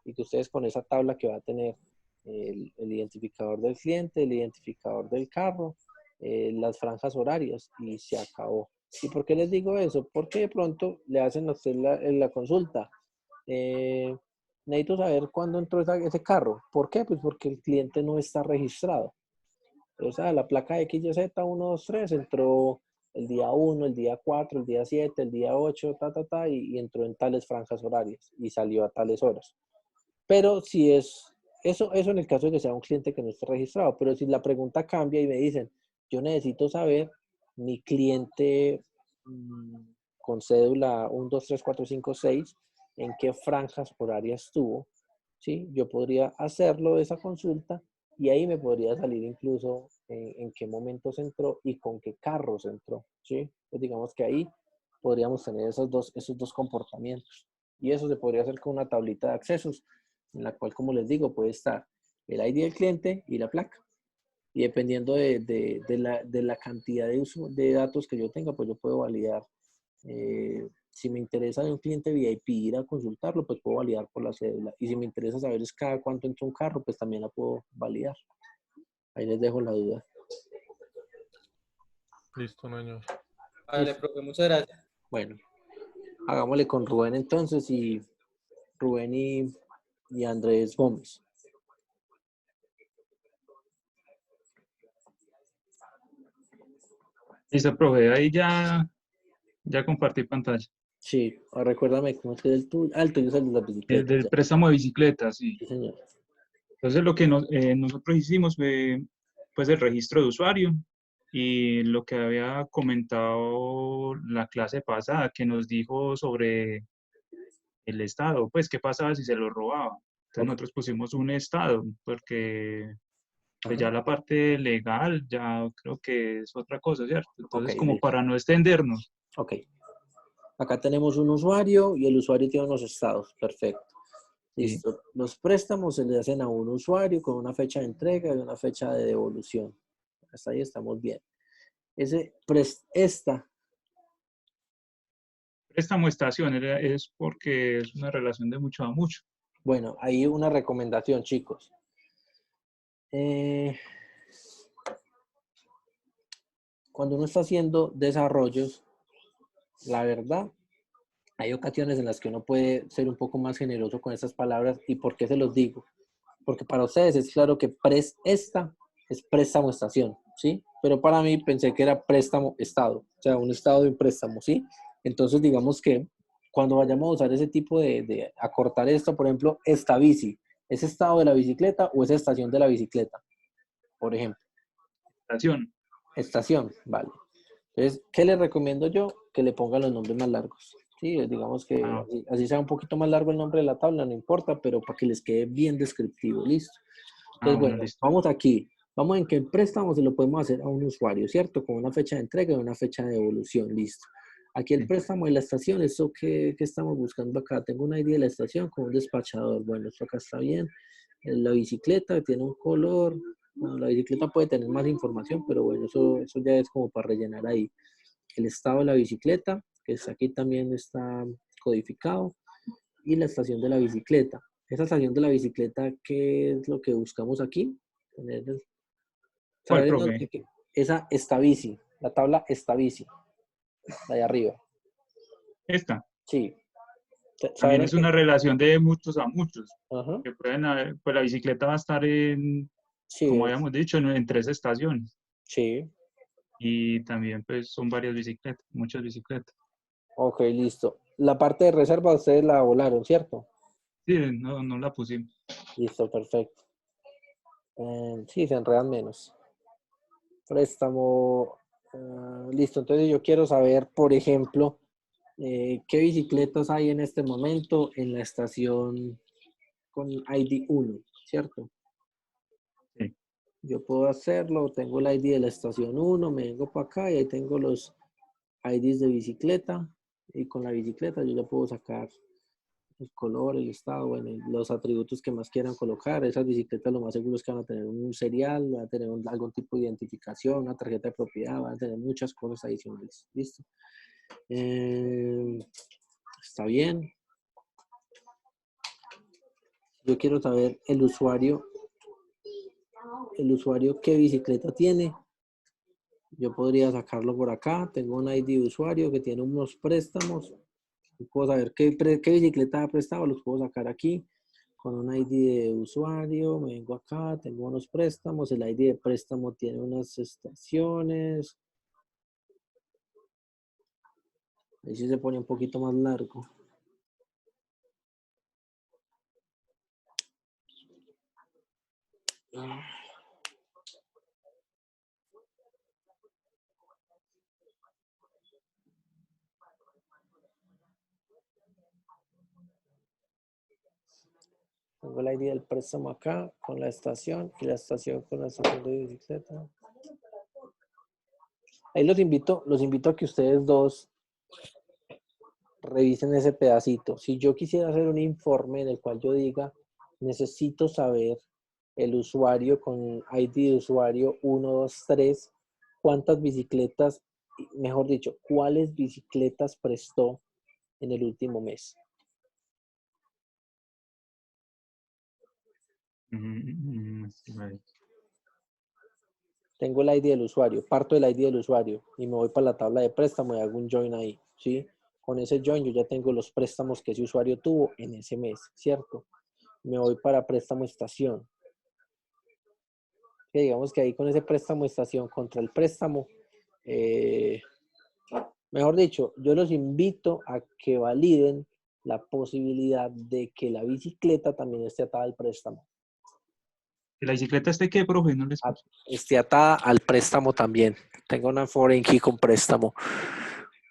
Y que ustedes con esa tabla que va a tener el identificador del cliente, el identificador del carro, las franjas horarias y se acabó. ¿Y por qué les digo eso? Porque de pronto le hacen a usted la consulta. Eh, necesito saber cuándo entró ese carro. ¿Por qué? Pues porque el cliente no está registrado. O sea, la placa XYZ123 entró el día 1, el día 4, el día 7, el día 8, y entró en tales franjas horarias y salió a tales horas. Pero si es, eso en el caso de que sea un cliente que no esté registrado, pero si la pregunta cambia y me dicen, yo necesito saber mi cliente con cédula 1, 2, 3, 4, 5, 6, en qué franjas horarias estuvo, ¿sí? Yo podría hacerlo esa consulta y ahí me podría salir incluso en qué momentos entró y con qué carros entró, ¿sí? Pues digamos que ahí podríamos tener esos dos comportamientos. Y eso se podría hacer con una tablita de accesos, en la cual, como les digo, puede estar el ID del cliente y la placa. Y dependiendo de la cantidad de uso de datos que yo tenga, pues yo puedo validar. Si me interesa de un cliente VIP ir a consultarlo, pues puedo validar por la cédula. Y si me interesa saber es cada cuánto entra un carro, pues también la puedo validar. Ahí les dejo la duda. Listo, señor. Vale, profe, muchas gracias. Bueno, hagámosle con Rubén entonces y Rubén y Andrés Gómez. Listo, profe, ahí ya compartí pantalla. Sí, recuérdame cómo es que es el tuyo. Ah, el tuyo es el de las El bicicletas. del Ya. préstamo de bicicleta, sí. Sí, señor. Entonces lo que nosotros hicimos fue pues el registro de usuario y lo que había comentado la clase pasada, que nos dijo sobre el estado, pues qué pasaba si se lo robaba. Entonces Ok. nosotros pusimos un estado, porque pues Ajá. ya la parte legal ya creo que es otra cosa, ¿cierto? Ok, Entonces como listo. para no extendernos. Ok. Acá tenemos un usuario y el usuario tiene unos estados. Perfecto. Sí. Listo. Los préstamos se le hacen a un usuario con una fecha de entrega y una fecha de devolución. Hasta ahí estamos bien. Esta, Préstamo estación es porque es una relación de mucho a mucho. bueno, hay una recomendación, chicos. Cuando uno está haciendo desarrollos, la verdad, hay ocasiones en las que uno puede ser un poco más generoso con estas palabras. ¿Y por qué se los digo? Porque para ustedes es claro que esta es préstamo estación, ¿sí? Pero para mí pensé que era préstamo estado, o sea, un estado de un préstamo, ¿sí? Entonces, digamos que cuando vayamos a usar ese tipo de acortar esto, por ejemplo, esta bici, ¿es estado de la bicicleta o es estación de la bicicleta? Por ejemplo, Estación. estación, vale. Entonces, ¿qué les recomiendo yo? Que le pongan los nombres más largos. Sí, digamos que Ah, así sea un poquito más largo el nombre de la tabla, no importa, pero para que les quede bien descriptivo, listo. Entonces, bueno, bueno, listo. vamos aquí. Vamos en que el préstamo se lo podemos hacer a un usuario, ¿cierto? Con una fecha de entrega y una fecha de devolución, listo. Aquí el Sí. préstamo de la estación, ¿eso qué estamos buscando acá? Tengo una ID de la estación con un despachador. Bueno, esto acá está bien. La bicicleta tiene un color. Bueno, la bicicleta puede tener más información, pero bueno, eso ya es como para rellenar ahí. El estado de la bicicleta, que es aquí también está codificado, y la estación de la bicicleta. Esa estación de la bicicleta, ¿qué es lo que buscamos aquí? ¿Cuál, Saber en profe? dónde, esa está bici, la tabla está bici, la de arriba. Esta. Sí. Saber También en es qué. una relación de muchos a muchos. Ajá. Que pueden pues la bicicleta va a estar Sí, como habíamos dicho, en 3 estaciones. sí. Y también pues son varias bicicletas, muchas bicicletas. Ok, listo. La parte de reserva ustedes la volaron, ¿cierto? Sí, no la pusimos. Listo, perfecto. Sí, se enredan menos. Préstamo. Listo, entonces yo quiero saber, por ejemplo, qué bicicletas hay en este momento en la estación con ID 1, ¿cierto? Sí. Yo puedo hacerlo, tengo el ID de la estación 1, me vengo para acá y ahí tengo los IDs de bicicleta y con la bicicleta yo ya puedo sacar el color, el estado, bueno, y los atributos que más quieran colocar. Esas bicicletas lo más seguro es que van a tener un serial, van a tener algún tipo de identificación, una tarjeta de propiedad, van a tener muchas cosas adicionales. ¿Listo? Está bien. Yo quiero saber el usuario qué bicicleta tiene. Yo podría sacarlo por acá. Tengo un ID de usuario que tiene unos préstamos. Puedo saber qué bicicleta ha prestado, los puedo sacar aquí con un ID de usuario. Me vengo acá, tengo unos préstamos. El ID de préstamo tiene unas estaciones. Ahí sí se pone un poquito más largo. Tengo el ID del préstamo acá con la estación y la estación con la estación de bicicleta. Ahí los invito a que ustedes dos revisen ese pedacito. Si yo quisiera hacer un informe en el cual yo diga, necesito saber el usuario con ID de usuario 1, 2, 3, cuántas bicicletas, mejor dicho, cuáles bicicletas prestó en el último mes. Sí, vale. tengo el ID del usuario, parto del ID del usuario y me voy para la tabla de préstamo y hago un join ahí, ¿sí? Con ese join yo ya tengo los préstamos que ese usuario tuvo en ese mes, ¿cierto? Me voy para préstamo estación. Que digamos que ahí con ese préstamo estación contra el préstamo, mejor dicho, yo los invito a que validen la posibilidad de que la bicicleta también esté atada al préstamo. ¿Que la bicicleta esté qué, profe? No les escucho. Esté atada al préstamo también. Tengo una foreign key con préstamo.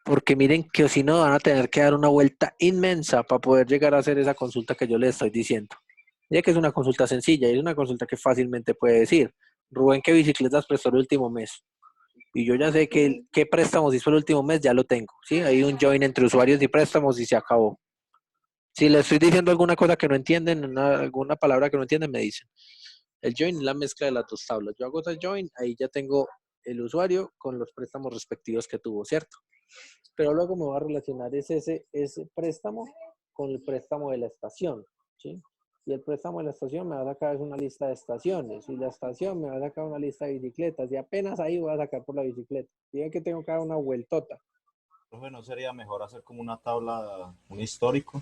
Porque miren que si no van a tener que dar una vuelta inmensa para poder llegar a hacer esa consulta que yo les estoy diciendo. Ya que es una consulta sencilla y es una consulta que fácilmente puede decir, Rubén, ¿qué bicicletas prestó el último mes? Y yo ya sé que qué préstamos hizo el último mes, ya lo tengo. ¿Sí? Hay un join entre usuarios y préstamos y se acabó. Si les estoy diciendo alguna cosa que no entienden, alguna palabra que no entienden, me dicen. El join es la mezcla de las dos tablas. Yo hago ese join, ahí ya tengo el usuario con los préstamos respectivos que tuvo, ¿cierto? Pero luego me va a relacionar ese préstamo con el préstamo de la estación, ¿sí? Y el préstamo de la estación me va a sacar una lista de estaciones, y la estación me va a sacar una lista de bicicletas, y apenas ahí voy a sacar por la bicicleta. Digan que tengo que dar una vueltota. Profe, ¿no sería mejor hacer como una tabla, un histórico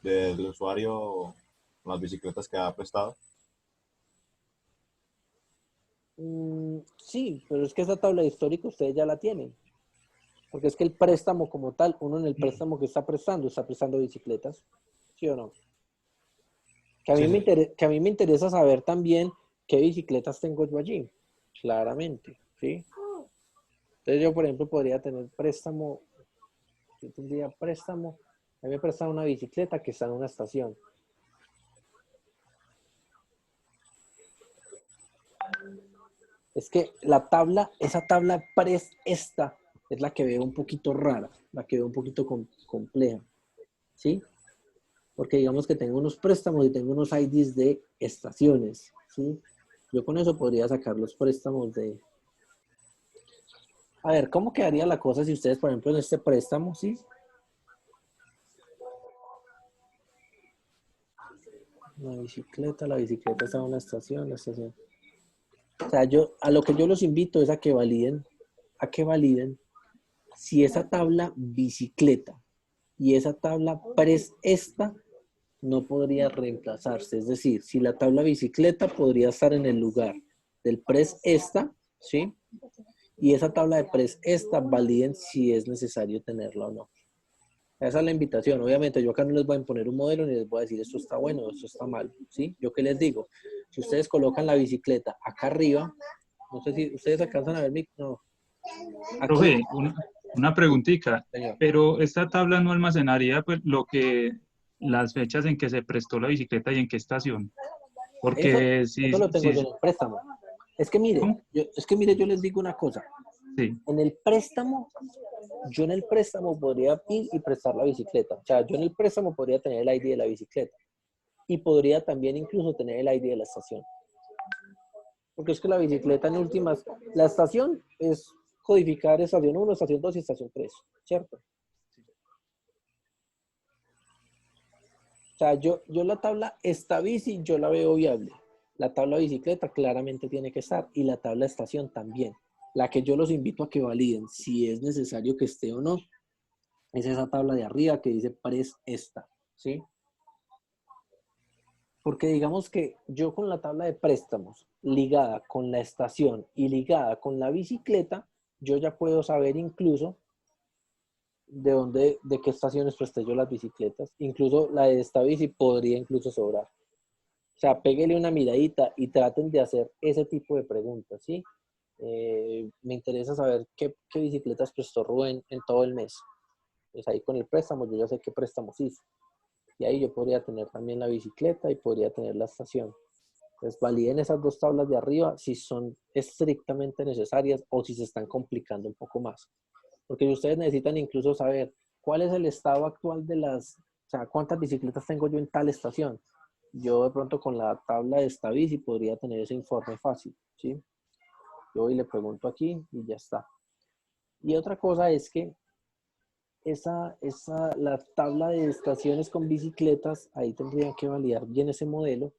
del usuario con las bicicletas que ha prestado? Sí, pero es que esa tabla de histórico ustedes ya la tienen. Porque es que el préstamo como tal, uno en el préstamo que está prestando bicicletas, ¿sí o no? Que a mí me interesa saber también qué bicicletas tengo yo allí, claramente, ¿sí? Entonces yo, por ejemplo, podría tener préstamo, yo tendría préstamo, a mí me presta una bicicleta que está en una estación. Es que la tabla, esa tabla esta, es la que veo un poquito rara, la que veo un poquito compleja, ¿sí? Porque digamos que tengo unos préstamos y tengo unos IDs de estaciones, ¿sí? Yo con eso podría sacar los préstamos de... A ver, ¿cómo quedaría la cosa si ustedes, por ejemplo, en este préstamo, ¿sí? La bicicleta está en una estación, la estación. O sea, a lo que yo los invito es a que validen si esa tabla bicicleta y esa tabla esta no podría reemplazarse. Es decir, si la tabla bicicleta podría estar en el lugar del esta, ¿sí? Y esa tabla de esta validen si es necesario tenerla o no. Esa es la invitación. Obviamente yo acá no les voy a imponer un modelo ni les voy a decir esto está bueno, esto está mal, ¿sí? Yo qué les digo, si ustedes colocan la bicicleta acá arriba, no sé si ustedes alcanzan a ver mi... No. Aquí. Profe, una preguntita, Señor. pero esta tabla no almacenaría pues las fechas en que se prestó la bicicleta y en qué estación. Porque eso lo tengo yo en el préstamo. Es que mire, yo les digo una cosa. Sí. En el préstamo, yo en el préstamo podría ir y prestar la bicicleta. O sea, yo en el préstamo podría tener el ID de la bicicleta. Y podría también incluso tener el ID de la estación. Porque es que la bicicleta en últimas, la estación es codificar estación 1, estación 2 y estación 3, ¿cierto? O sea, yo la tabla esta bici yo la veo viable. La tabla bicicleta claramente tiene que estar y la tabla estación también. La que yo los invito a que validen si es necesario que esté o no es esa tabla de arriba que dice esta, ¿sí? Porque digamos que yo con la tabla de préstamos ligada con la estación y ligada con la bicicleta, yo ya puedo saber incluso de qué estaciones presté yo las bicicletas. Incluso la de esta bici podría incluso sobrar. O sea, péguele una miradita y traten de hacer ese tipo de preguntas, ¿sí? Me interesa saber qué bicicletas prestó Rubén en todo el mes. Pues ahí con el préstamo yo ya sé qué préstamos hizo. Y ahí yo podría tener también la bicicleta y podría tener la estación. Entonces validen esas dos tablas de arriba si son estrictamente necesarias o si se están complicando un poco más. Porque ustedes necesitan incluso saber cuál es el estado actual de o sea, cuántas bicicletas tengo yo en tal estación. Yo de pronto con la tabla de esta bici podría tener ese informe fácil, ¿sí? Yo hoy le pregunto aquí y ya está. Y otra cosa es que la tabla de estaciones con bicicletas, ahí tendrían que validar bien ese modelo,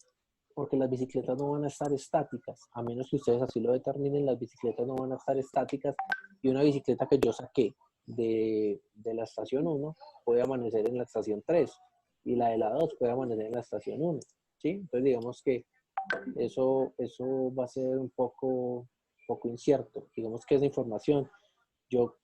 Porque las bicicletas no van a estar estáticas, a menos que ustedes así lo determinen, las bicicletas no van a estar estáticas, y una bicicleta que yo saqué de la estación 1 puede amanecer en la estación 3, y la de la 2 puede amanecer en la estación 1, ¿sí? Entonces digamos que eso va a ser un poco incierto. Digamos que esa información, yo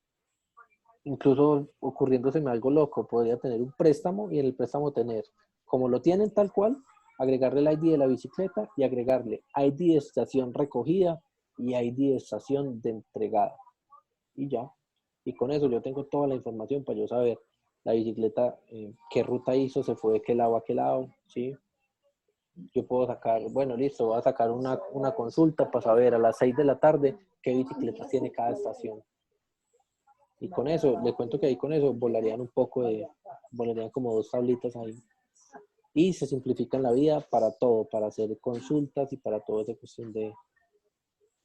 incluso ocurriéndoseme algo loco, podría tener un préstamo y en el préstamo tener, como lo tienen tal cual, agregarle el ID de la bicicleta y agregarle ID de estación recogida y ID de estación de entregada. Y ya. Y con eso yo tengo toda la información para yo saber la bicicleta, qué ruta hizo, se fue de qué lado a qué lado, ¿sí? Yo puedo sacar, bueno, listo, voy a sacar una consulta para saber a las 6 de la tarde qué bicicletas tiene cada estación. Y con eso, le cuento que ahí con eso volarían como 2 tablitas ahí. Y se simplifican la vida para todo, para hacer consultas y para toda esa cuestión de...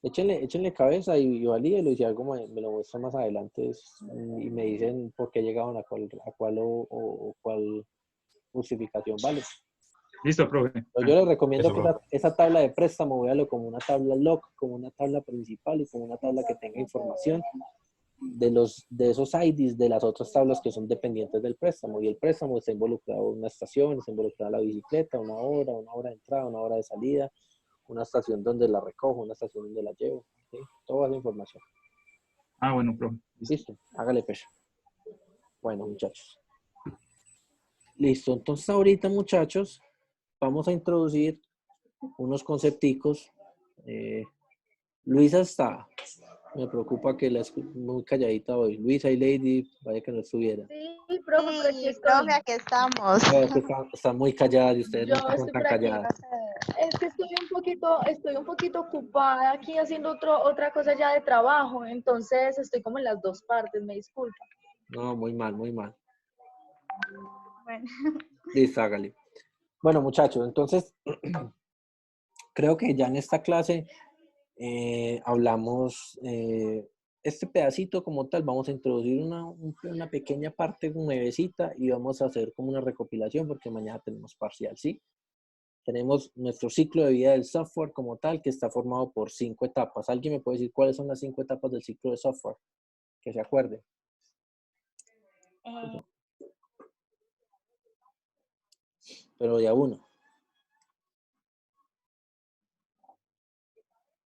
Échenle cabeza y valídelo, y si algo me lo muestra más adelante y me dicen por qué llegaron a cuál o cuál justificación, ¿vale? Listo, profe. Pero yo les recomiendo Eso, que profe. esa tabla de préstamo, véalo como una tabla log, como una tabla principal y como una tabla que tenga información de esos IDs de las otras tablas que son dependientes del préstamo. Y el préstamo está involucrado en una estación, está involucrada la bicicleta, una hora de entrada, una hora de salida, una estación donde la recojo, una estación donde la llevo, ¿sí? Toda la información. Ah, bueno, profe. Listo. Listo, hágale pecho. Bueno, muchachos. Listo, entonces ahorita, muchachos, vamos a introducir unos concepticos. Luisa está. Me preocupa que la escuche muy calladita hoy. Luisa y Lady, vaya que no estuviera. Sí, profe, por aquí Sí, estoy. profe, aquí estamos. Veo que están muy calladas y ustedes Yo nunca son estoy tan por aquí. calladas. Es que estoy un poquito ocupada aquí haciendo otra cosa ya de trabajo, entonces estoy como en las dos partes, me disculpa. No, muy mal, muy mal. Bueno, Listo, hágale. Bueno, muchachos, entonces creo que ya en esta clase hablamos, este pedacito como tal, vamos a introducir una pequeña parte nuevecita y vamos a hacer como una recopilación porque mañana tenemos parcial, ¿sí? Tenemos nuestro ciclo de vida del software como tal, que está formado por 5 etapas. ¿Alguien me puede decir cuáles son las 5 etapas del ciclo de software? Que se acuerde. eh, Pero de a uno.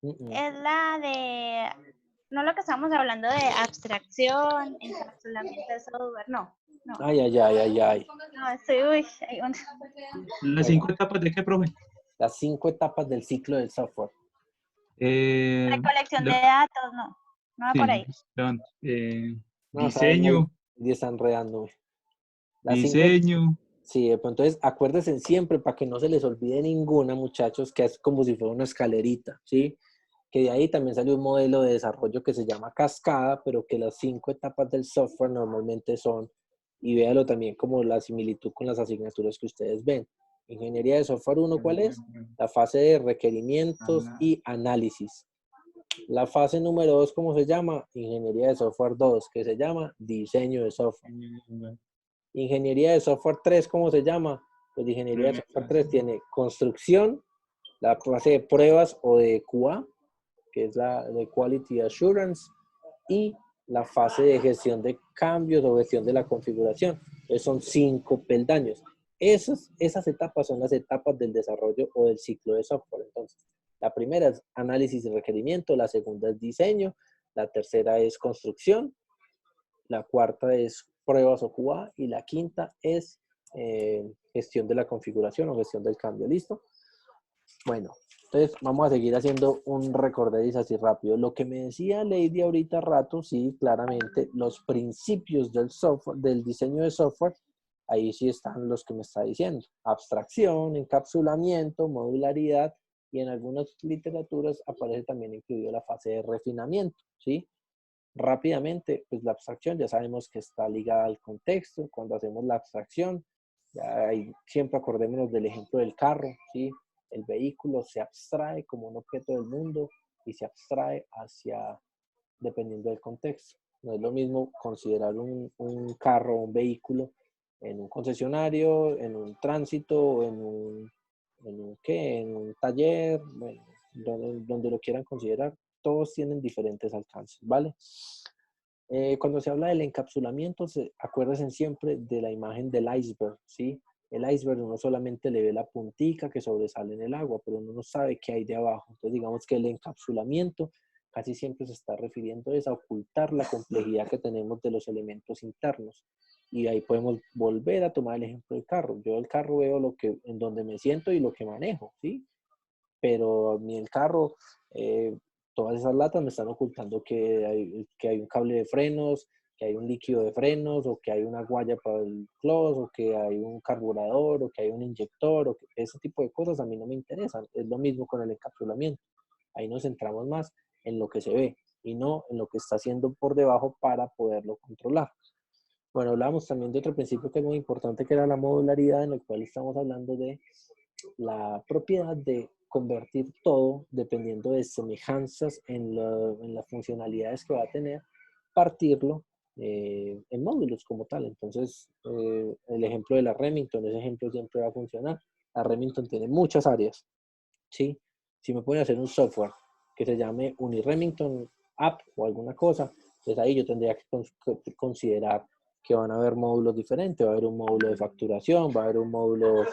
es la de, no lo que estamos hablando de abstracción, encapsulamiento de software, no. Ay, ay, ay, ay, ay. No, estoy, uy, ¿Las 5 etapas de qué, profe? Las 5 etapas del ciclo del software. recolección de Le- datos, no va por sí, ahí. No, saben muy, diseño, y están enredándome. Las 5, diseño, sí, pues entonces acuérdense siempre para que no se les olvide ninguna, muchachos, que es como si fuera una escalerita, ¿sí? Que de ahí también salió un modelo de desarrollo que se llama cascada, pero que las 5 etapas del software normalmente son, y véalo también como la similitud con las asignaturas que ustedes ven. Ingeniería de software 1, ¿cuál es? La fase de requerimientos y análisis. La fase número 2, ¿cómo se llama? Ingeniería de software 2, que se llama diseño de software. Ingeniería de software 3, ¿cómo se llama? Pues ingeniería de software 3 tiene construcción, la fase de pruebas o de QA, que es la de Quality Assurance, y la fase de gestión de cambios o gestión de la configuración. Entonces son 5 peldaños. Esas etapas son las etapas del desarrollo o del ciclo de software. Entonces, la primera es análisis y requerimiento, la segunda es diseño, la tercera es construcción, la cuarta es pruebas o QA y la quinta es gestión de la configuración o gestión del cambio. ¿Listo? Bueno, entonces vamos a seguir haciendo un recordadizo así rápido. Lo que me decía Lady ahorita rato, sí, claramente, los principios del software, del diseño de software, ahí sí están los que me está diciendo. Abstracción, encapsulamiento, modularidad, y en algunas literaturas aparece también incluido la fase de refinamiento, ¿sí? Rápidamente, pues la abstracción ya sabemos que está ligada al contexto. Cuando hacemos la abstracción, ya siempre acordémonos del ejemplo del carro, ¿sí? El vehículo se abstrae como un objeto del mundo y se abstrae dependiendo del contexto. No es lo mismo considerar un carro o un vehículo en un concesionario, en un tránsito, en un taller, bueno, donde lo quieran considerar, todos tienen diferentes alcances, ¿vale? Cuando se habla del encapsulamiento, acuérdense siempre de la imagen del iceberg, ¿sí? El iceberg uno solamente le ve la puntica que sobresale en el agua, pero uno no sabe qué hay de abajo. Entonces digamos que el encapsulamiento casi siempre se está refiriendo a ocultar la complejidad que tenemos de los elementos internos. Y ahí podemos volver a tomar el ejemplo del carro. Yo el carro veo en donde me siento y lo que manejo, ¿sí? Pero a mí el carro, todas esas latas me están ocultando que hay un cable de frenos, que hay un líquido de frenos, o que hay una guaya para el clutch, o que hay un carburador, o que hay un inyector, o que ese tipo de cosas a mí no me interesan. Es lo mismo con el encapsulamiento. Ahí nos centramos más en lo que se ve y no en lo que está haciendo por debajo para poderlo controlar. Bueno, hablábamos también de otro principio que es muy importante, que era la modularidad, en el cual estamos hablando de la propiedad de convertir todo, dependiendo de semejanzas en las funcionalidades que va a tener, partirlo en módulos como tal. Entonces, el ejemplo de la Remington, ese ejemplo siempre va a funcionar. La Remington tiene muchas áreas, ¿sí? Si me pueden hacer un software que se llame Uniremington App o alguna cosa, pues ahí yo tendría que considerar que van a haber módulos diferentes. Va a haber un módulo de facturación, va a haber un módulo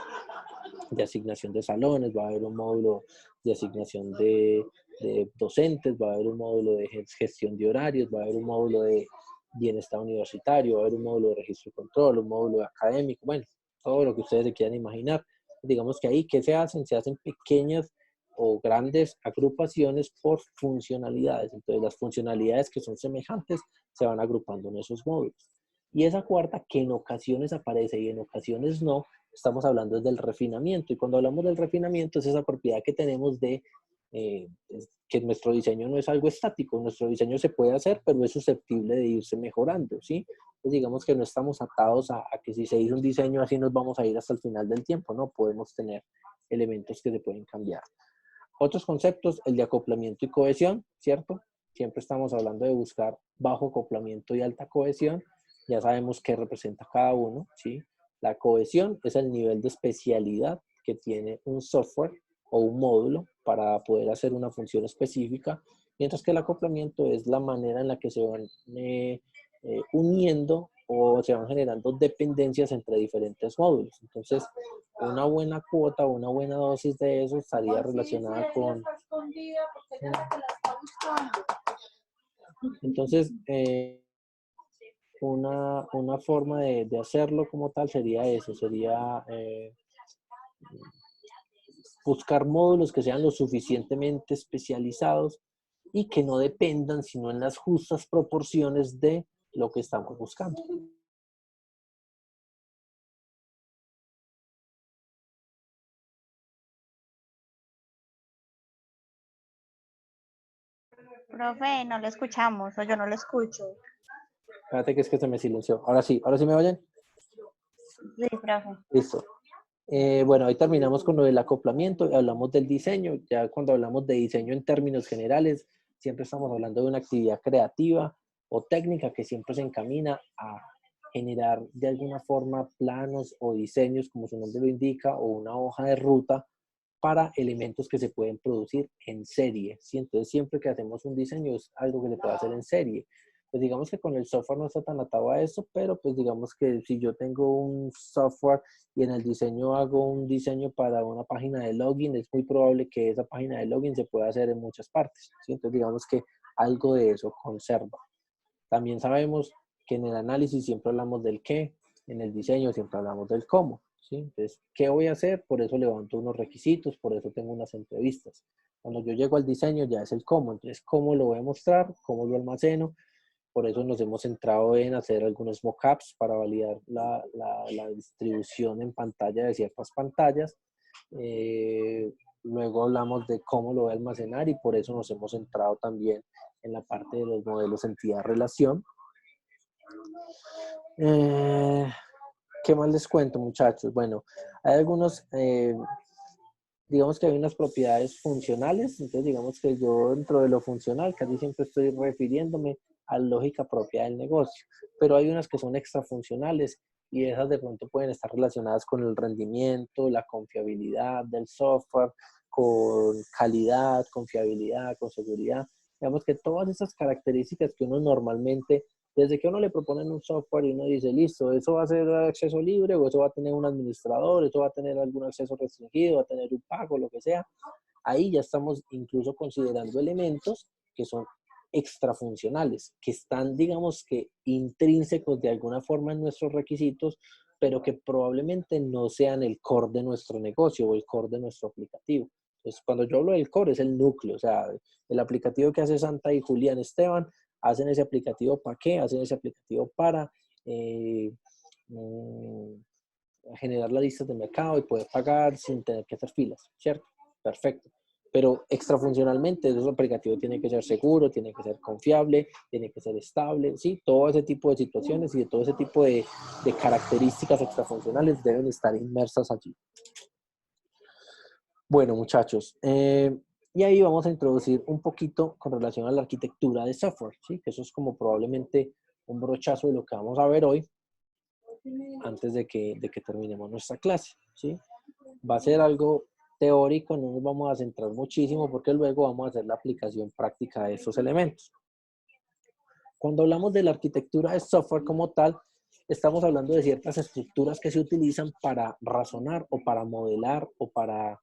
de asignación de salones, va a haber un módulo de asignación de docentes, va a haber un módulo de gestión de horarios, va a haber un módulo de bienestar universitario, va a haber un módulo de registro y control, un módulo académico, bueno, todo lo que ustedes se quieran imaginar. Digamos que ahí, ¿qué se hacen? Se hacen pequeñas o grandes agrupaciones por funcionalidades. Entonces, las funcionalidades que son semejantes se van agrupando en esos módulos. Y esa cuarta, que en ocasiones aparece y en ocasiones no, estamos hablando del refinamiento. Y cuando hablamos del refinamiento es esa propiedad que tenemos de que nuestro diseño no es algo estático. Nuestro diseño se puede hacer, pero es susceptible de irse mejorando, ¿sí? Pues digamos que no estamos atados a que si se hizo un diseño así nos vamos a ir hasta el final del tiempo, ¿no? Podemos tener elementos que se pueden cambiar. Otros conceptos, el de acoplamiento y cohesión, ¿cierto? Siempre estamos hablando de buscar bajo acoplamiento y alta cohesión. Ya sabemos qué representa cada uno, ¿sí? La cohesión es el nivel de especialidad que tiene un software o un módulo para poder hacer una función específica, mientras que el acoplamiento es la manera en la que se van uniendo o se van generando dependencias entre diferentes módulos. Entonces, una buena cuota o una buena dosis de eso estaría relacionada con... Entonces, una forma de hacerlo como tal sería eso, sería buscar módulos que sean lo suficientemente especializados y que no dependan sino en las justas proporciones de lo que estamos buscando. Profe, no lo escuchamos o yo no lo escucho. Espérate que es que se me silenció. Ahora sí me oyen. Sí, profe. Listo. Bueno, ahí terminamos con lo del acoplamiento, hablamos del diseño. Ya cuando hablamos de diseño en términos generales, siempre estamos hablando de una actividad creativa o técnica que siempre se encamina a generar de alguna forma planos o diseños, como su nombre lo indica, o una hoja de ruta para elementos que se pueden producir en serie, ¿sí? Entonces, siempre que hacemos un diseño es algo que se puede hacer en serie. Pues digamos que con el software no está tan atado a eso, pero pues digamos que si yo tengo un software y en el diseño hago un diseño para una página de login, es muy probable que esa página de login se pueda hacer en muchas partes, ¿sí? Entonces, digamos que algo de eso conserva. También sabemos que en el análisis siempre hablamos del qué, en el diseño siempre hablamos del cómo, ¿sí? Entonces, ¿qué voy a hacer? Por eso levanto unos requisitos, por eso tengo unas entrevistas. Cuando yo llego al diseño ya es el cómo, entonces, ¿cómo lo voy a mostrar? ¿Cómo lo almaceno? Por eso nos hemos centrado en hacer algunos mockups para validar la distribución en pantalla de ciertas pantallas. Luego hablamos de cómo lo voy a almacenar y por eso nos hemos centrado también en la parte de los modelos entidad-relación. ¿Qué más les cuento, muchachos? Bueno, hay algunos, digamos que hay unas propiedades funcionales, entonces digamos que yo dentro de lo funcional casi siempre estoy refiriéndome a lógica propia del negocio, pero hay unas que son extrafuncionales y esas de pronto pueden estar relacionadas con el rendimiento, la confiabilidad del software, con calidad, con fiabilidad, con seguridad. Digamos que todas esas características que uno normalmente, desde que uno le proponen un software y uno dice, listo, eso va a ser acceso libre o eso va a tener un administrador, eso va a tener algún acceso restringido, va a tener un pago, lo que sea, ahí ya estamos incluso considerando elementos que son extrafuncionales, que están, digamos que, intrínsecos de alguna forma en nuestros requisitos, pero que probablemente no sean el core de nuestro negocio o el core de nuestro aplicativo. Entonces, cuando yo hablo del core, es el núcleo, o sea, el aplicativo que hace Santa y Julián Esteban, hacen ese aplicativo para qué, hacen ese aplicativo para generar las listas de mercado y poder pagar sin tener que hacer filas, ¿cierto? Perfecto. Pero extrafuncionalmente, ese aplicativo tiene que ser seguro, tiene que ser confiable, tiene que ser estable, ¿sí? Todo ese tipo de situaciones y de todo ese tipo de características extrafuncionales deben estar inmersas allí. Bueno, muchachos, y ahí vamos a introducir un poquito con relación a la arquitectura de software, ¿sí? Que eso es como probablemente un brochazo de lo que vamos a ver hoy antes de que terminemos nuestra clase, ¿sí? Va a ser algo teórico, no nos vamos a centrar muchísimo porque luego vamos a hacer la aplicación práctica de estos elementos. Cuando hablamos de la arquitectura de software como tal, estamos hablando de ciertas estructuras que se utilizan para razonar o para modelar o para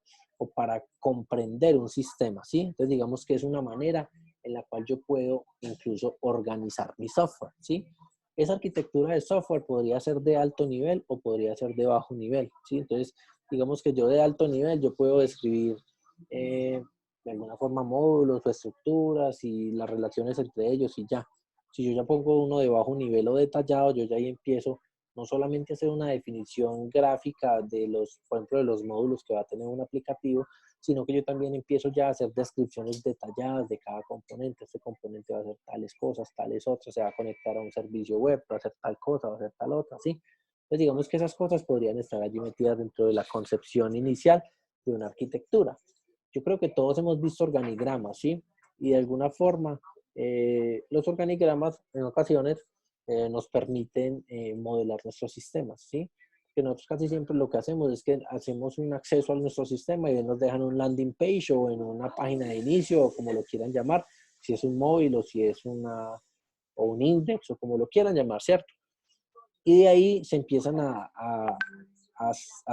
comprender un sistema, ¿sí? Entonces digamos que es una manera en la cual yo puedo incluso organizar mi software, ¿sí? Esa arquitectura de software podría ser de alto nivel o podría ser de bajo nivel, ¿sí? Entonces, digamos que yo de alto nivel, yo puedo describir de alguna forma módulos o estructuras y las relaciones entre ellos y ya. Si yo ya pongo uno de bajo nivel o detallado, yo ya ahí empiezo no solamente a hacer una definición gráfica de los, por ejemplo, de los módulos que va a tener un aplicativo, sino que yo también empiezo ya a hacer descripciones detalladas de cada componente. Este componente va a hacer tales cosas, tales otras, se va a conectar a un servicio web, va a hacer tal cosa, va a hacer tal otra, ¿sí? Entonces digamos que esas cosas podrían estar allí metidas dentro de la concepción inicial de una arquitectura. Yo creo que todos hemos visto organigramas, ¿sí? Y de alguna forma, los organigramas en ocasiones nos permiten modelar nuestros sistemas, ¿sí? Que nosotros casi siempre lo que hacemos es que hacemos un acceso a nuestro sistema y nos dejan un landing page o en una página de inicio o como lo quieran llamar, si es un móvil o si es o un index o como lo quieran llamar, ¿cierto? Y de ahí se empiezan a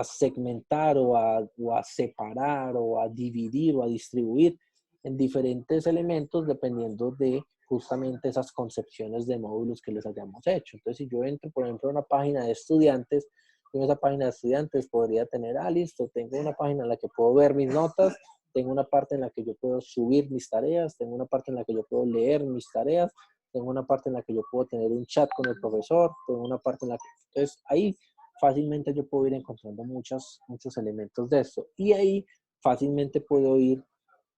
segmentar o a separar o a dividir o a distribuir en diferentes elementos dependiendo de justamente esas concepciones de módulos que les hayamos hecho. Entonces, si yo entro, por ejemplo, a una página de estudiantes, en esa página de estudiantes podría tener, listo, tengo una página en la que puedo ver mis notas, tengo una parte en la que yo puedo subir mis tareas, tengo una parte en la que yo puedo leer mis tareas, tengo una parte en la que yo puedo tener un chat con el profesor, tengo una parte en la que... Entonces, ahí fácilmente yo puedo ir encontrando muchos elementos de esto. Y ahí fácilmente puedo ir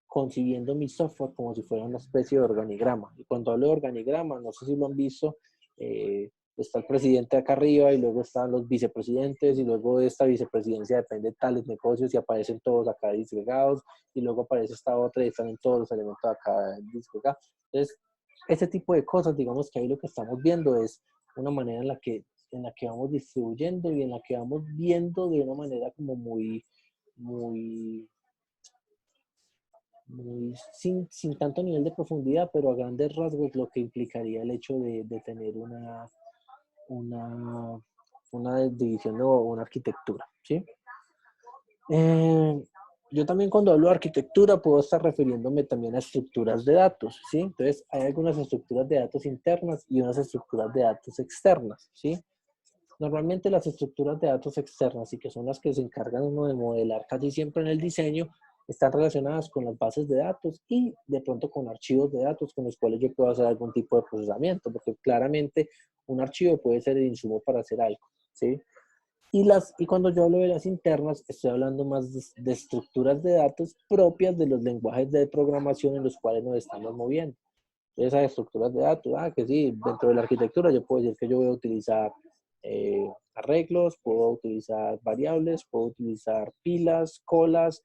concibiendo mi software como si fuera una especie de organigrama. Y cuando hablo de organigrama, no sé si lo han visto, está el presidente acá arriba y luego están los vicepresidentes y luego de esta vicepresidencia depende de tales negocios y aparecen todos acá disgregados y luego aparece esta otra y están en todos los elementos acá disgregados. Entonces, ese tipo de cosas, digamos que ahí lo que estamos viendo es una manera en la que vamos distribuyendo y en la que vamos viendo de una manera como muy sin tanto nivel de profundidad, pero a grandes rasgos lo que implicaría el hecho de tener una división o una arquitectura, ¿sí? Yo también cuando hablo de arquitectura puedo estar refiriéndome también a estructuras de datos, ¿sí? Entonces hay algunas estructuras de datos internas y unas estructuras de datos externas, ¿sí? Normalmente las estructuras de datos externas y que son las que se encargan uno de modelar casi siempre en el diseño, están relacionadas con las bases de datos y de pronto con archivos de datos con los cuales yo puedo hacer algún tipo de procesamiento, porque claramente un archivo puede ser el insumo para hacer algo, ¿sí? Y cuando yo hablo de las internas, estoy hablando más de estructuras de datos propias de los lenguajes de programación en los cuales nos estamos moviendo. Esas estructuras de datos, que sí, dentro de la arquitectura yo puedo decir que yo voy a utilizar arreglos, puedo utilizar variables, puedo utilizar pilas, colas,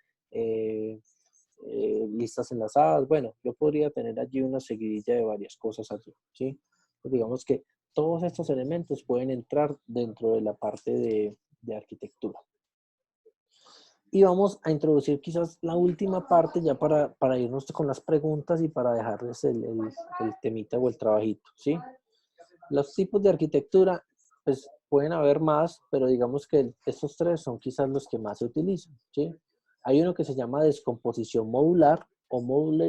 listas enlazadas. Bueno, yo podría tener allí una seguidilla de varias cosas allí, ¿sí? Pues digamos que todos estos elementos pueden entrar dentro de la parte de arquitectura. Y vamos a introducir quizás la última parte ya para irnos con las preguntas y para dejarles el temita o el trabajito, ¿sí? Los tipos de arquitectura, pues pueden haber más, pero digamos que estos tres son quizás los que más se utilizan, ¿sí? Hay uno que se llama descomposición modular o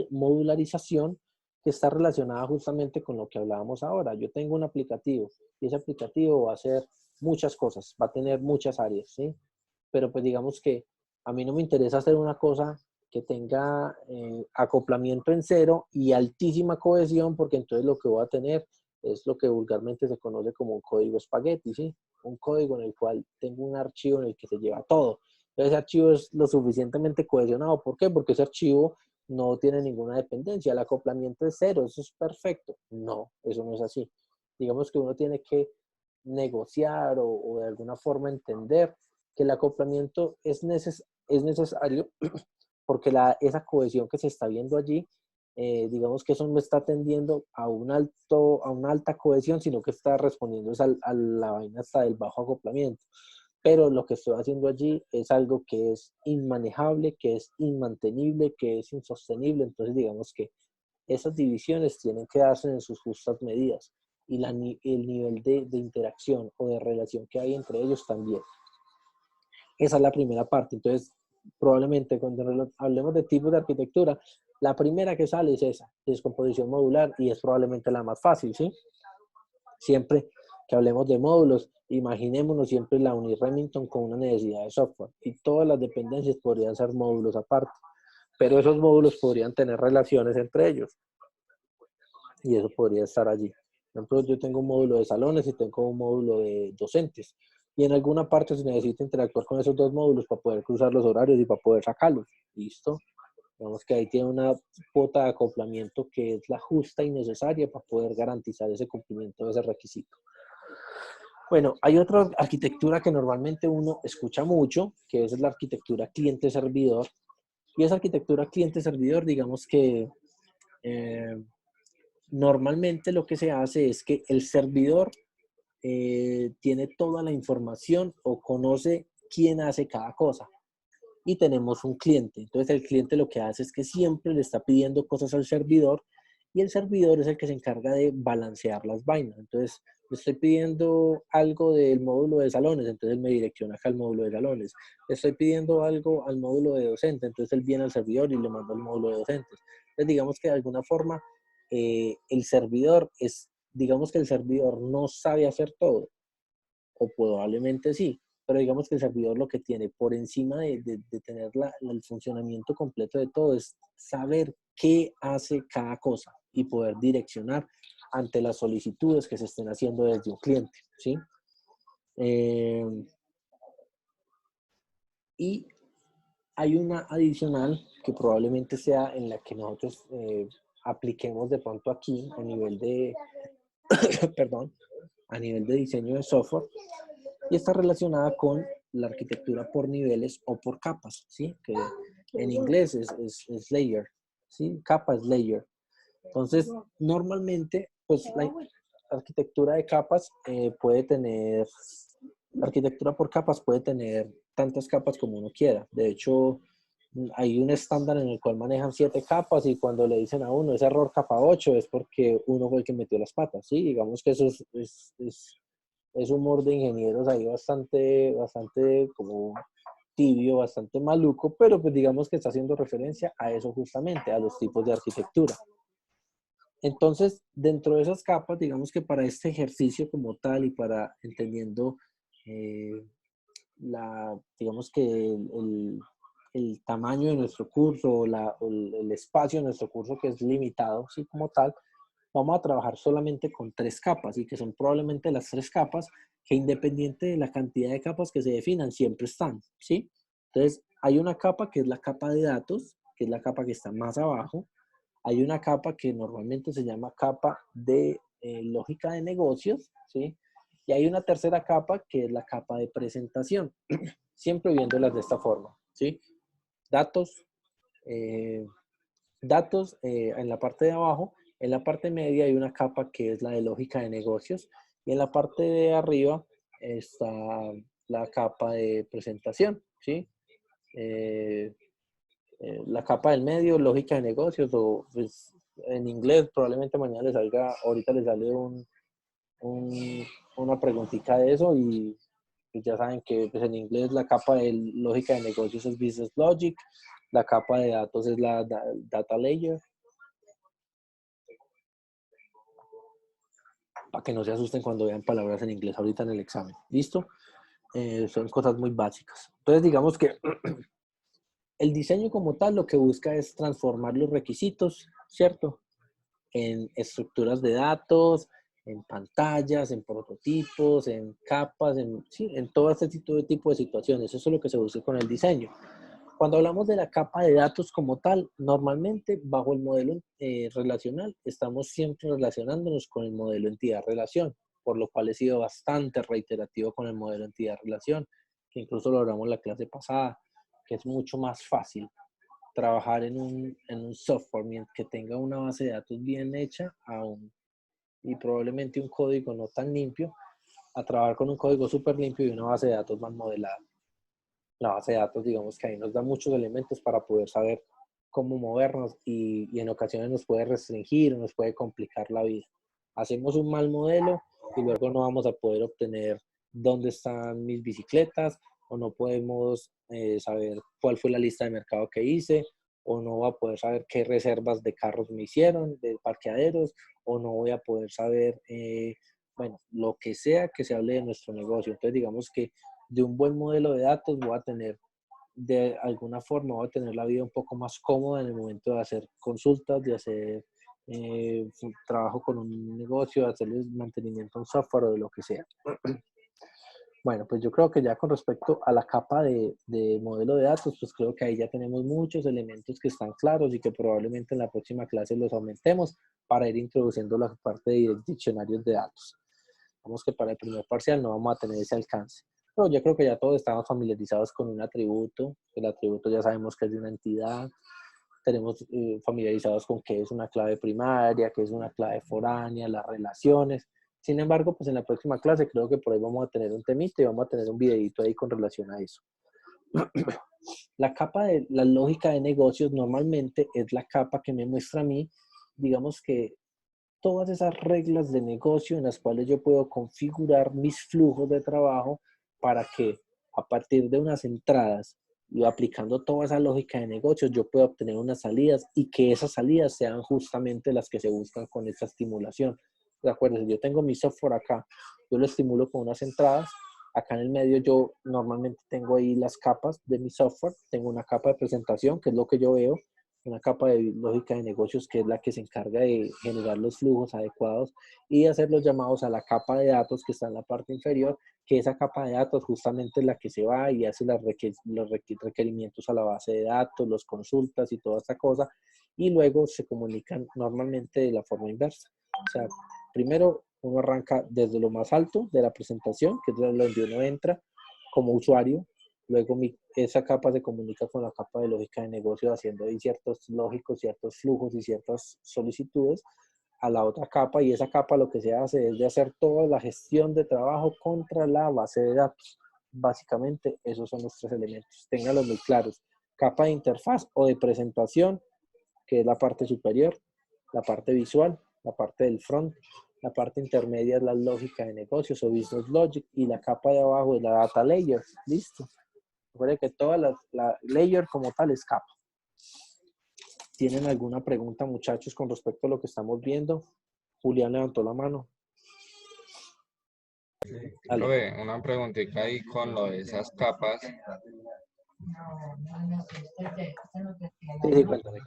modularización, que está relacionada justamente con lo que hablábamos ahora. Yo tengo un aplicativo y ese aplicativo va a hacer muchas cosas, va a tener muchas áreas, ¿sí? Pero pues digamos que a mí no me interesa hacer una cosa que tenga acoplamiento en cero y altísima cohesión, porque entonces lo que voy a tener es lo que vulgarmente se conoce como un código espagueti, ¿sí? Un código en el cual tengo un archivo en el que se lleva todo. Ese archivo es lo suficientemente cohesionado. ¿Por qué? Porque ese archivo no tiene ninguna dependencia. El acoplamiento es cero, eso es perfecto. No, eso no es así. Digamos que uno tiene que negociar o de alguna forma entender que el acoplamiento es necesario porque esa cohesión que se está viendo allí, digamos que eso no está tendiendo a una alta cohesión, sino que está respondiendo a la vaina hasta del bajo acoplamiento. Pero lo que estoy haciendo allí es algo que es inmanejable, que es inmantenible, que es insostenible. Entonces digamos que esas divisiones tienen que darse en sus justas medidas y el nivel de interacción o de relación que hay entre ellos también. Esa es la primera parte. Entonces, probablemente cuando hablemos de tipos de arquitectura, la primera que sale es esa, descomposición modular, y es probablemente la más fácil, ¿sí? Siempre que hablemos de módulos, imaginémonos siempre la Unit Remington con una necesidad de software, y todas las dependencias podrían ser módulos aparte, pero esos módulos podrían tener relaciones entre ellos, y eso podría estar allí. Por ejemplo, yo tengo un módulo de salones y tengo un módulo de docentes. Y en alguna parte se necesita interactuar con esos dos módulos para poder cruzar los horarios y para poder sacarlos. ¿Listo? Digamos que ahí tiene una cuota de acoplamiento que es la justa y necesaria para poder garantizar ese cumplimiento de ese requisito. Bueno, hay otra arquitectura que normalmente uno escucha mucho, que es la arquitectura cliente-servidor. Y esa arquitectura cliente-servidor, digamos que normalmente lo que se hace es que el servidor tiene toda la información o conoce quién hace cada cosa. Y tenemos un cliente. Entonces el cliente lo que hace es que siempre le está pidiendo cosas al servidor y el servidor es el que se encarga de balancear las vainas. Entonces le estoy pidiendo algo del módulo de salones, entonces él me direcciona acá al módulo de salones. Le estoy pidiendo algo al módulo de docente, entonces él viene al servidor y le manda al módulo de docentes. Entonces digamos que de alguna forma el servidor digamos que el servidor no sabe hacer todo, o probablemente sí, pero digamos que el servidor lo que tiene por encima de tener el funcionamiento completo de todo es saber qué hace cada cosa y poder direccionar ante las solicitudes que se estén haciendo desde un cliente, ¿sí? Y hay una adicional que probablemente sea en la que nosotros apliquemos de pronto aquí a nivel de, perdón, a nivel de diseño de software, y está relacionada con la arquitectura por niveles o por capas, ¿sí? Que en inglés es layer, ¿sí? Capa es layer. Entonces, normalmente, pues la arquitectura de capas la arquitectura por capas puede tener tantas capas como uno quiera. De hecho, hay un estándar en el cual manejan 7 capas y cuando le dicen a uno es error capa 8 es porque uno fue el que metió las patas, ¿sí? Digamos que eso es humor de ingenieros ahí bastante como tibio, bastante maluco, pero pues digamos que está haciendo referencia a eso justamente, a los tipos de arquitectura. Entonces, dentro de esas capas, digamos que para este ejercicio como tal y para entendiendo digamos que el tamaño de nuestro curso o el espacio de nuestro curso que es limitado, ¿sí? Como tal, vamos a trabajar solamente con 3 capas y que son probablemente las 3 capas que independiente de la cantidad de capas que se definan, siempre están, ¿sí? Entonces, hay una capa que es la capa de datos, que es la capa que está más abajo. Hay una capa que normalmente se llama capa de lógica de negocios, ¿sí? Y hay una tercera capa que es la capa de presentación, siempre viéndolas de esta forma, ¿sí? Datos, en la parte de abajo. En la parte media hay una capa que es la de lógica de negocios Y en la parte de arriba está la capa de presentación, ¿sí? La capa del medio, lógica de negocios, o pues, en inglés probablemente mañana le salga, ahorita le sale una preguntita de eso y pues ya saben que pues, en inglés la capa de lógica de negocios es Business Logic, la capa de datos es la Data Layer. Para que no se asusten cuando vean palabras en inglés ahorita en el examen. ¿Listo? Son cosas muy básicas. Entonces digamos que el diseño como tal lo que busca es transformar los requisitos, ¿cierto? En estructuras de datos, en pantallas, en prototipos, en capas, sí, en todo este tipo de situaciones. Eso es lo que se busca con el diseño. Cuando hablamos de la capa de datos como tal, normalmente bajo el modelo relacional estamos siempre relacionándonos con el modelo entidad-relación, por lo cual he sido bastante reiterativo con el modelo entidad-relación, que incluso lo hablamos en la clase pasada, que es mucho más fácil trabajar en un software que tenga una base de datos bien hecha y probablemente un código no tan limpio, a trabajar con un código súper limpio y una base de datos más modelada. La base de datos, digamos que ahí nos da muchos elementos para poder saber cómo movernos y en ocasiones nos puede restringir o nos puede complicar la vida. Hacemos un mal modelo y luego no vamos a poder obtener dónde están mis bicicletas o no podemos saber cuál fue la lista de mercado que hice o no voy a poder saber qué reservas de carros me hicieron, de parqueaderos, o no voy a poder saber, bueno, lo que sea que se hable de nuestro negocio. Entonces digamos que de un buen modelo de datos voy a tener, de alguna forma, voy a tener la vida un poco más cómoda en el momento de hacer consultas, de hacer trabajo con un negocio, de hacerle mantenimiento a un software o de lo que sea. Bueno, pues yo creo que ya con respecto a la capa de modelo de datos, pues creo que ahí ya tenemos muchos elementos que están claros y que probablemente en la próxima clase los aumentemos para ir introduciendo la parte de diccionarios de datos. Vamos que para el primer parcial no vamos a tener ese alcance. Pero yo creo que ya todos estamos familiarizados con un atributo. El atributo ya sabemos que es de una entidad. Tenemos familiarizados con qué es una clave primaria, qué es una clave foránea, las relaciones. Sin embargo, pues en la próxima clase creo que por ahí vamos a tener un temita y vamos a tener un videito ahí con relación a eso. La capa de la lógica de negocios normalmente es la capa que me muestra a mí, digamos que todas esas reglas de negocio en las cuales yo puedo configurar mis flujos de trabajo para que a partir de unas entradas y aplicando toda esa lógica de negocios yo pueda obtener unas salidas y que esas salidas sean justamente las que se buscan con esta estimulación. De acuerdo, yo tengo mi software acá, yo lo estimulo con unas entradas. Acá en el medio yo normalmente tengo ahí las capas de mi software. Tengo una capa de presentación, que es lo que yo veo, una capa de lógica de negocios, que es la que se encarga de generar los flujos adecuados y hacer los llamados a la capa de datos que está en la parte inferior, que esa capa de datos justamente es la que se va y hace los requerimientos a la base de datos, los consultas y toda esta cosa, y luego se comunican normalmente de la forma inversa. O sea, primero uno arranca desde lo más alto de la presentación, que es donde uno entra como usuario. Luego esa capa se comunica con la capa de lógica de negocio, haciendo ahí ciertos lógicos, ciertos flujos y ciertas solicitudes a la otra capa, y esa capa lo que se hace es de hacer toda la gestión de trabajo contra la base de datos. Básicamente esos son los tres elementos. Ténganlos muy claros. Capa de interfaz o de presentación, que es la parte superior, la parte visual, la parte del front, la parte intermedia es la lógica de negocios o business logic, y la capa de abajo es la data layer. Listo. Recuerden que toda la layer como tal es capa. ¿Tienen alguna pregunta, muchachos, con respecto a lo que estamos viendo? Julián levantó la mano. Profe, una preguntita ahí con lo de esas capas. Sí, cuéntame.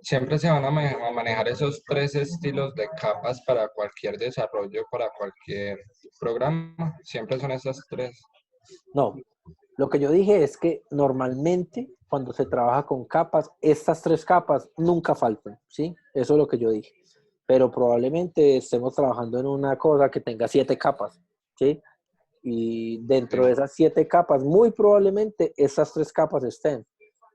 Siempre se van a manejar esos tres estilos de capas para cualquier desarrollo, para cualquier programa. Siempre son esas tres. No, lo que yo dije es que normalmente cuando se trabaja con capas, estas tres capas nunca faltan, ¿sí? Eso es lo que yo dije. Pero probablemente estemos trabajando en una cosa que tenga 7 capas, ¿sí? Y dentro de esas 7 capas, muy probablemente estas 3 capas estén.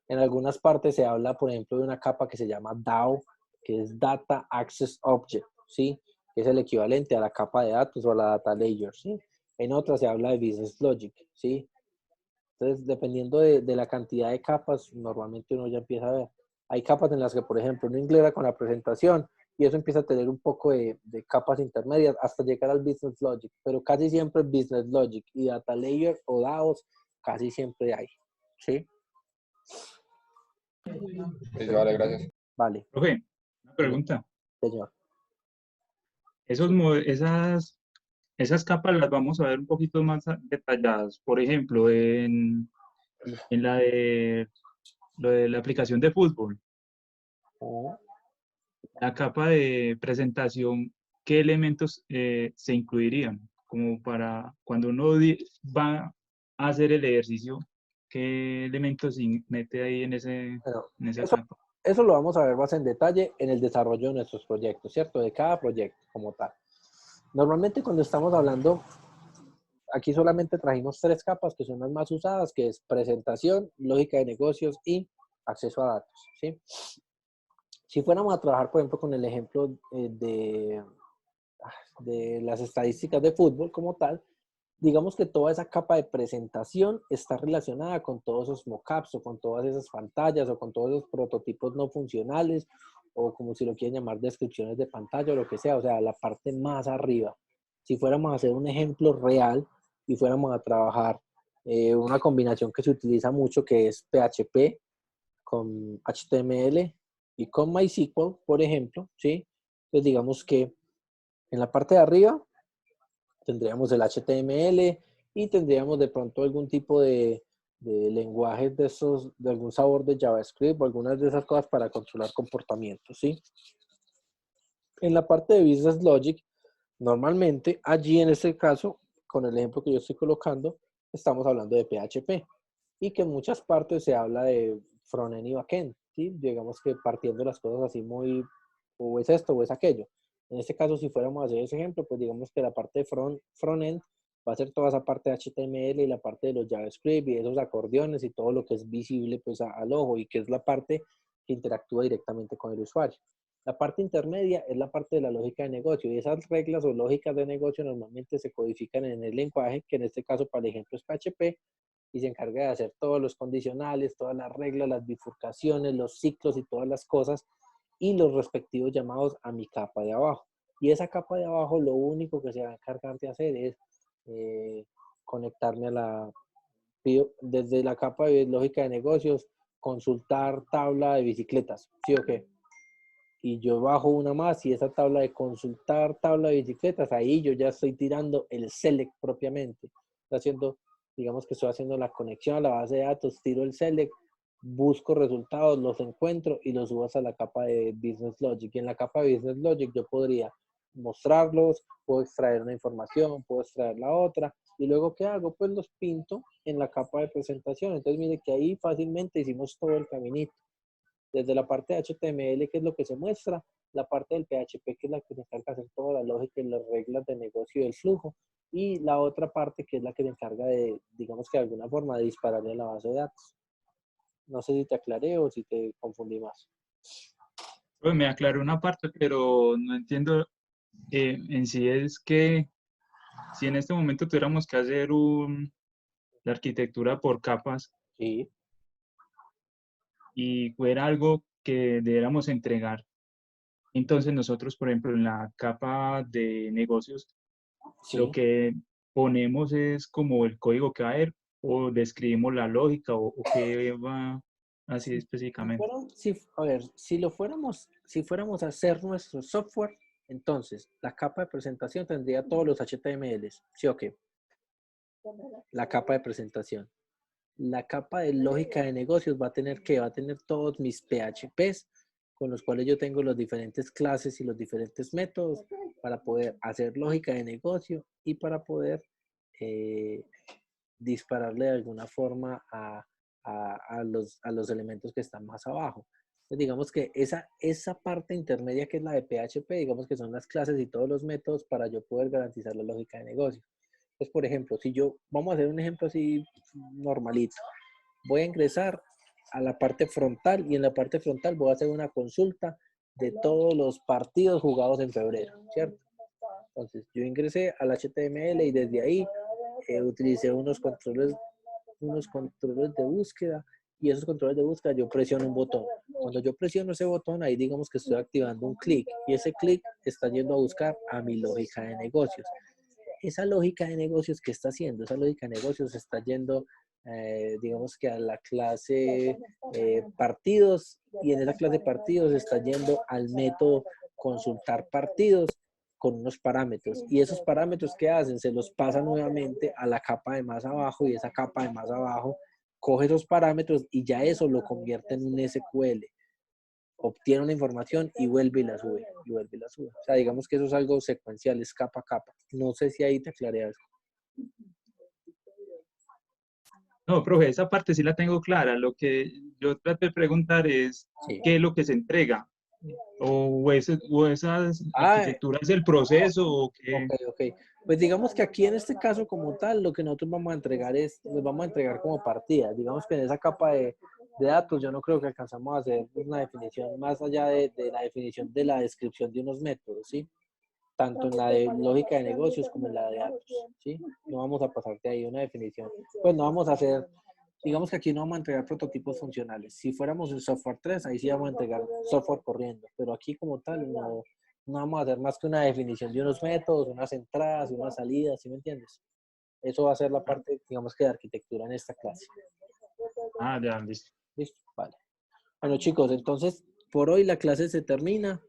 En algunas partes se habla, por ejemplo, de una capa que se llama DAO, que es Data Access Object, ¿sí? que es el equivalente a la capa de datos o a la data layer, ¿sí? En otra se habla de business logic, ¿sí? Entonces, dependiendo de la cantidad de capas, normalmente uno ya empieza a ver. Hay capas en las que, por ejemplo, uno ingresa con la presentación y eso empieza a tener un poco de capas intermedias hasta llegar al business logic, pero casi siempre business logic y data layer o DAOs casi siempre hay, ¿sí? Listo, vale, gracias. Vale, Profe, una pregunta. señor. Esas capas las vamos a ver un poquito más detalladas. Por ejemplo, en lo de la aplicación de fútbol, Oh, la capa de presentación, ¿qué elementos se incluirían? Como para cuando uno va a hacer el ejercicio, ¿qué elementos se mete ahí bueno, en esa eso, capa? eso lo vamos a ver más en detalle en el desarrollo de nuestros proyectos, ¿cierto? De cada proyecto como tal. Normalmente cuando estamos hablando, aquí solamente trajimos 3 capas que son las más usadas, que es presentación, lógica de negocios y acceso a datos, ¿sí? Si fuéramos a trabajar, por ejemplo, con el ejemplo de las estadísticas de fútbol como tal, digamos que toda esa capa de presentación está relacionada con todos esos mockups o con todas esas pantallas o con todos esos prototipos no funcionales o como si lo quieren llamar descripciones de pantalla o lo que sea, o sea, la parte más arriba. Si fuéramos a hacer un ejemplo real y fuéramos a trabajar una combinación que se utiliza mucho que es PHP con HTML y con MySQL, por ejemplo, ¿sí? Entonces digamos que en la parte de arriba tendríamos el HTML y tendríamos de pronto algún tipo de lenguajes de esos, de algún sabor de JavaScript o algunas de esas cosas para controlar comportamientos, ¿sí? En la parte de Business Logic, normalmente allí en este caso, con el ejemplo que yo estoy colocando, estamos hablando de PHP y que en muchas partes se habla de frontend y backend, ¿sí? Digamos que partiendo las cosas así muy, o es esto o es aquello. En este caso, si fuéramos a hacer ese ejemplo, pues digamos que la parte de frontend va a ser toda esa parte de HTML y la parte de los JavaScript y esos acordeones y todo lo que es visible pues al ojo y que es la parte que interactúa directamente con el usuario. La parte intermedia es la parte de la lógica de negocio y esas reglas o lógicas de negocio normalmente se codifican en el lenguaje, que en este caso para el ejemplo es PHP, y se encarga de hacer todos los condicionales, todas las reglas, las bifurcaciones, los ciclos y todas las cosas y los respectivos llamados a mi capa de abajo. Y esa capa de abajo lo único que se va a encargar de hacer es conectarme a desde la capa de lógica de negocios, consultar tabla de bicicletas, ¿sí o qué? Y yo bajo una más y esa tabla de consultar tabla de bicicletas, ahí yo ya estoy tirando el select propiamente. Estoy haciendo, digamos que estoy haciendo la conexión a la base de datos, tiro el select, busco resultados, los encuentro y los subo a la capa de Business Logic. Y en la capa de Business Logic yo podría mostrarlos, puedo extraer una información, puedo extraer la otra. Y luego, ¿qué hago? Pues los pinto en la capa de presentación. Entonces, mire que ahí fácilmente hicimos todo el caminito. Desde la parte de HTML, que es lo que se muestra, la parte del PHP, que es la que se encarga de hacer toda la lógica y las reglas de negocio y del flujo, y la otra parte que es la que se encarga de, digamos que de alguna forma, de dispararle a la base de datos. No sé si te aclaré o si te confundí más. Pues me aclaró una parte, pero no entiendo en sí es que si en este momento tuviéramos que hacer la arquitectura por capas Sí, y fuera algo que debiéramos entregar, entonces nosotros, por ejemplo, en la capa de negocios, lo sí. que ponemos es como el código que va a ir o describimos la lógica o qué va así específicamente. A ver, si fuéramos a hacer nuestro software, entonces la capa de presentación tendría todos los HTMLs, ¿sí o qué? La capa de presentación. La capa de lógica de negocios va a tener que va a tener todos mis PHPs con los cuales yo tengo las diferentes clases y los diferentes métodos para poder hacer lógica de negocio y para poder eh, dispararle de alguna forma a los elementos que están más abajo. Entonces, digamos que esa parte intermedia que es la de PHP, digamos que son las clases y todos los métodos para yo poder garantizar la lógica de negocio. Entonces, por ejemplo, si yo, vamos a hacer un ejemplo así normalito, voy a ingresar a la parte frontal y en la parte frontal voy a hacer una consulta de todos los partidos jugados en febrero, ¿cierto? Entonces, yo ingresé al HTML y desde ahí utilicé unos controles de búsqueda, y esos controles de búsqueda yo presiono un botón. Cuando yo presiono ese botón, ahí digamos que estoy activando un clic, y ese clic está yendo a buscar a mi lógica de negocios. Esa lógica de negocios que está haciendo, esa lógica de negocios está yendo, digamos que a la clase partidos, y en esa clase partidos está yendo al método consultar partidos con unos parámetros, y esos parámetros que hacen se los pasa nuevamente a la capa de más abajo, y esa capa de más abajo coge esos parámetros y ya eso lo convierte en un SQL, obtiene una información y vuelve y la sube, y vuelve y la sube. O sea, digamos que eso es algo secuencial, es capa a capa. No sé si ahí te aclaré algo. No, profe, esa parte sí la tengo clara. Lo que yo trato de preguntar es Sí. qué es lo que se entrega. O esas arquitecturas del proceso, o qué. Ok. Pues digamos que aquí en este caso como tal, lo que nosotros vamos a entregar les vamos a entregar como partidas. Digamos que en esa capa de datos yo no creo que alcanzamos a hacer una definición más allá de la definición de la descripción de unos métodos, ¿sí? Tanto en la de lógica de negocios como en la de datos, ¿sí? No vamos a pasar de ahí una definición. Pues no vamos a hacer, digamos que aquí no vamos a entregar prototipos funcionales. Si fuéramos en software 3, ahí sí vamos a entregar software corriendo, pero aquí como tal no vamos a hacer más que una definición de unos métodos, unas entradas, unas salidas, ¿sí me entiendes? Eso va a ser la parte, digamos que de arquitectura en esta clase. Ah, ya, listo. ¿Listo? Vale. Bueno, chicos, entonces por hoy la clase se termina.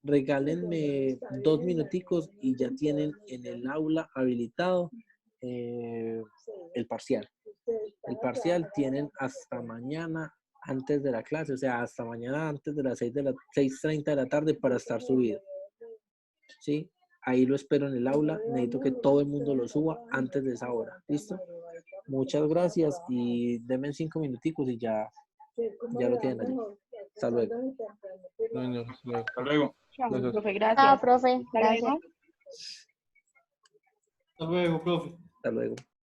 Regálenme 2 minuticos y ya tienen en el aula habilitado el parcial. El parcial tienen hasta mañana antes de la clase, o sea, hasta mañana antes de las 6:30 de la tarde para estar subido. ¿Sí? Ahí lo espero en el aula. Necesito que todo el mundo lo suba antes de esa hora. ¿Listo? Muchas gracias y denme 5 minuticos y ya lo tienen allí. Hasta luego. Hasta luego. Chao, Gracias. profe, Chao, gracias. profe. Hasta Gracias. luego. Hasta luego, profe. Hasta luego.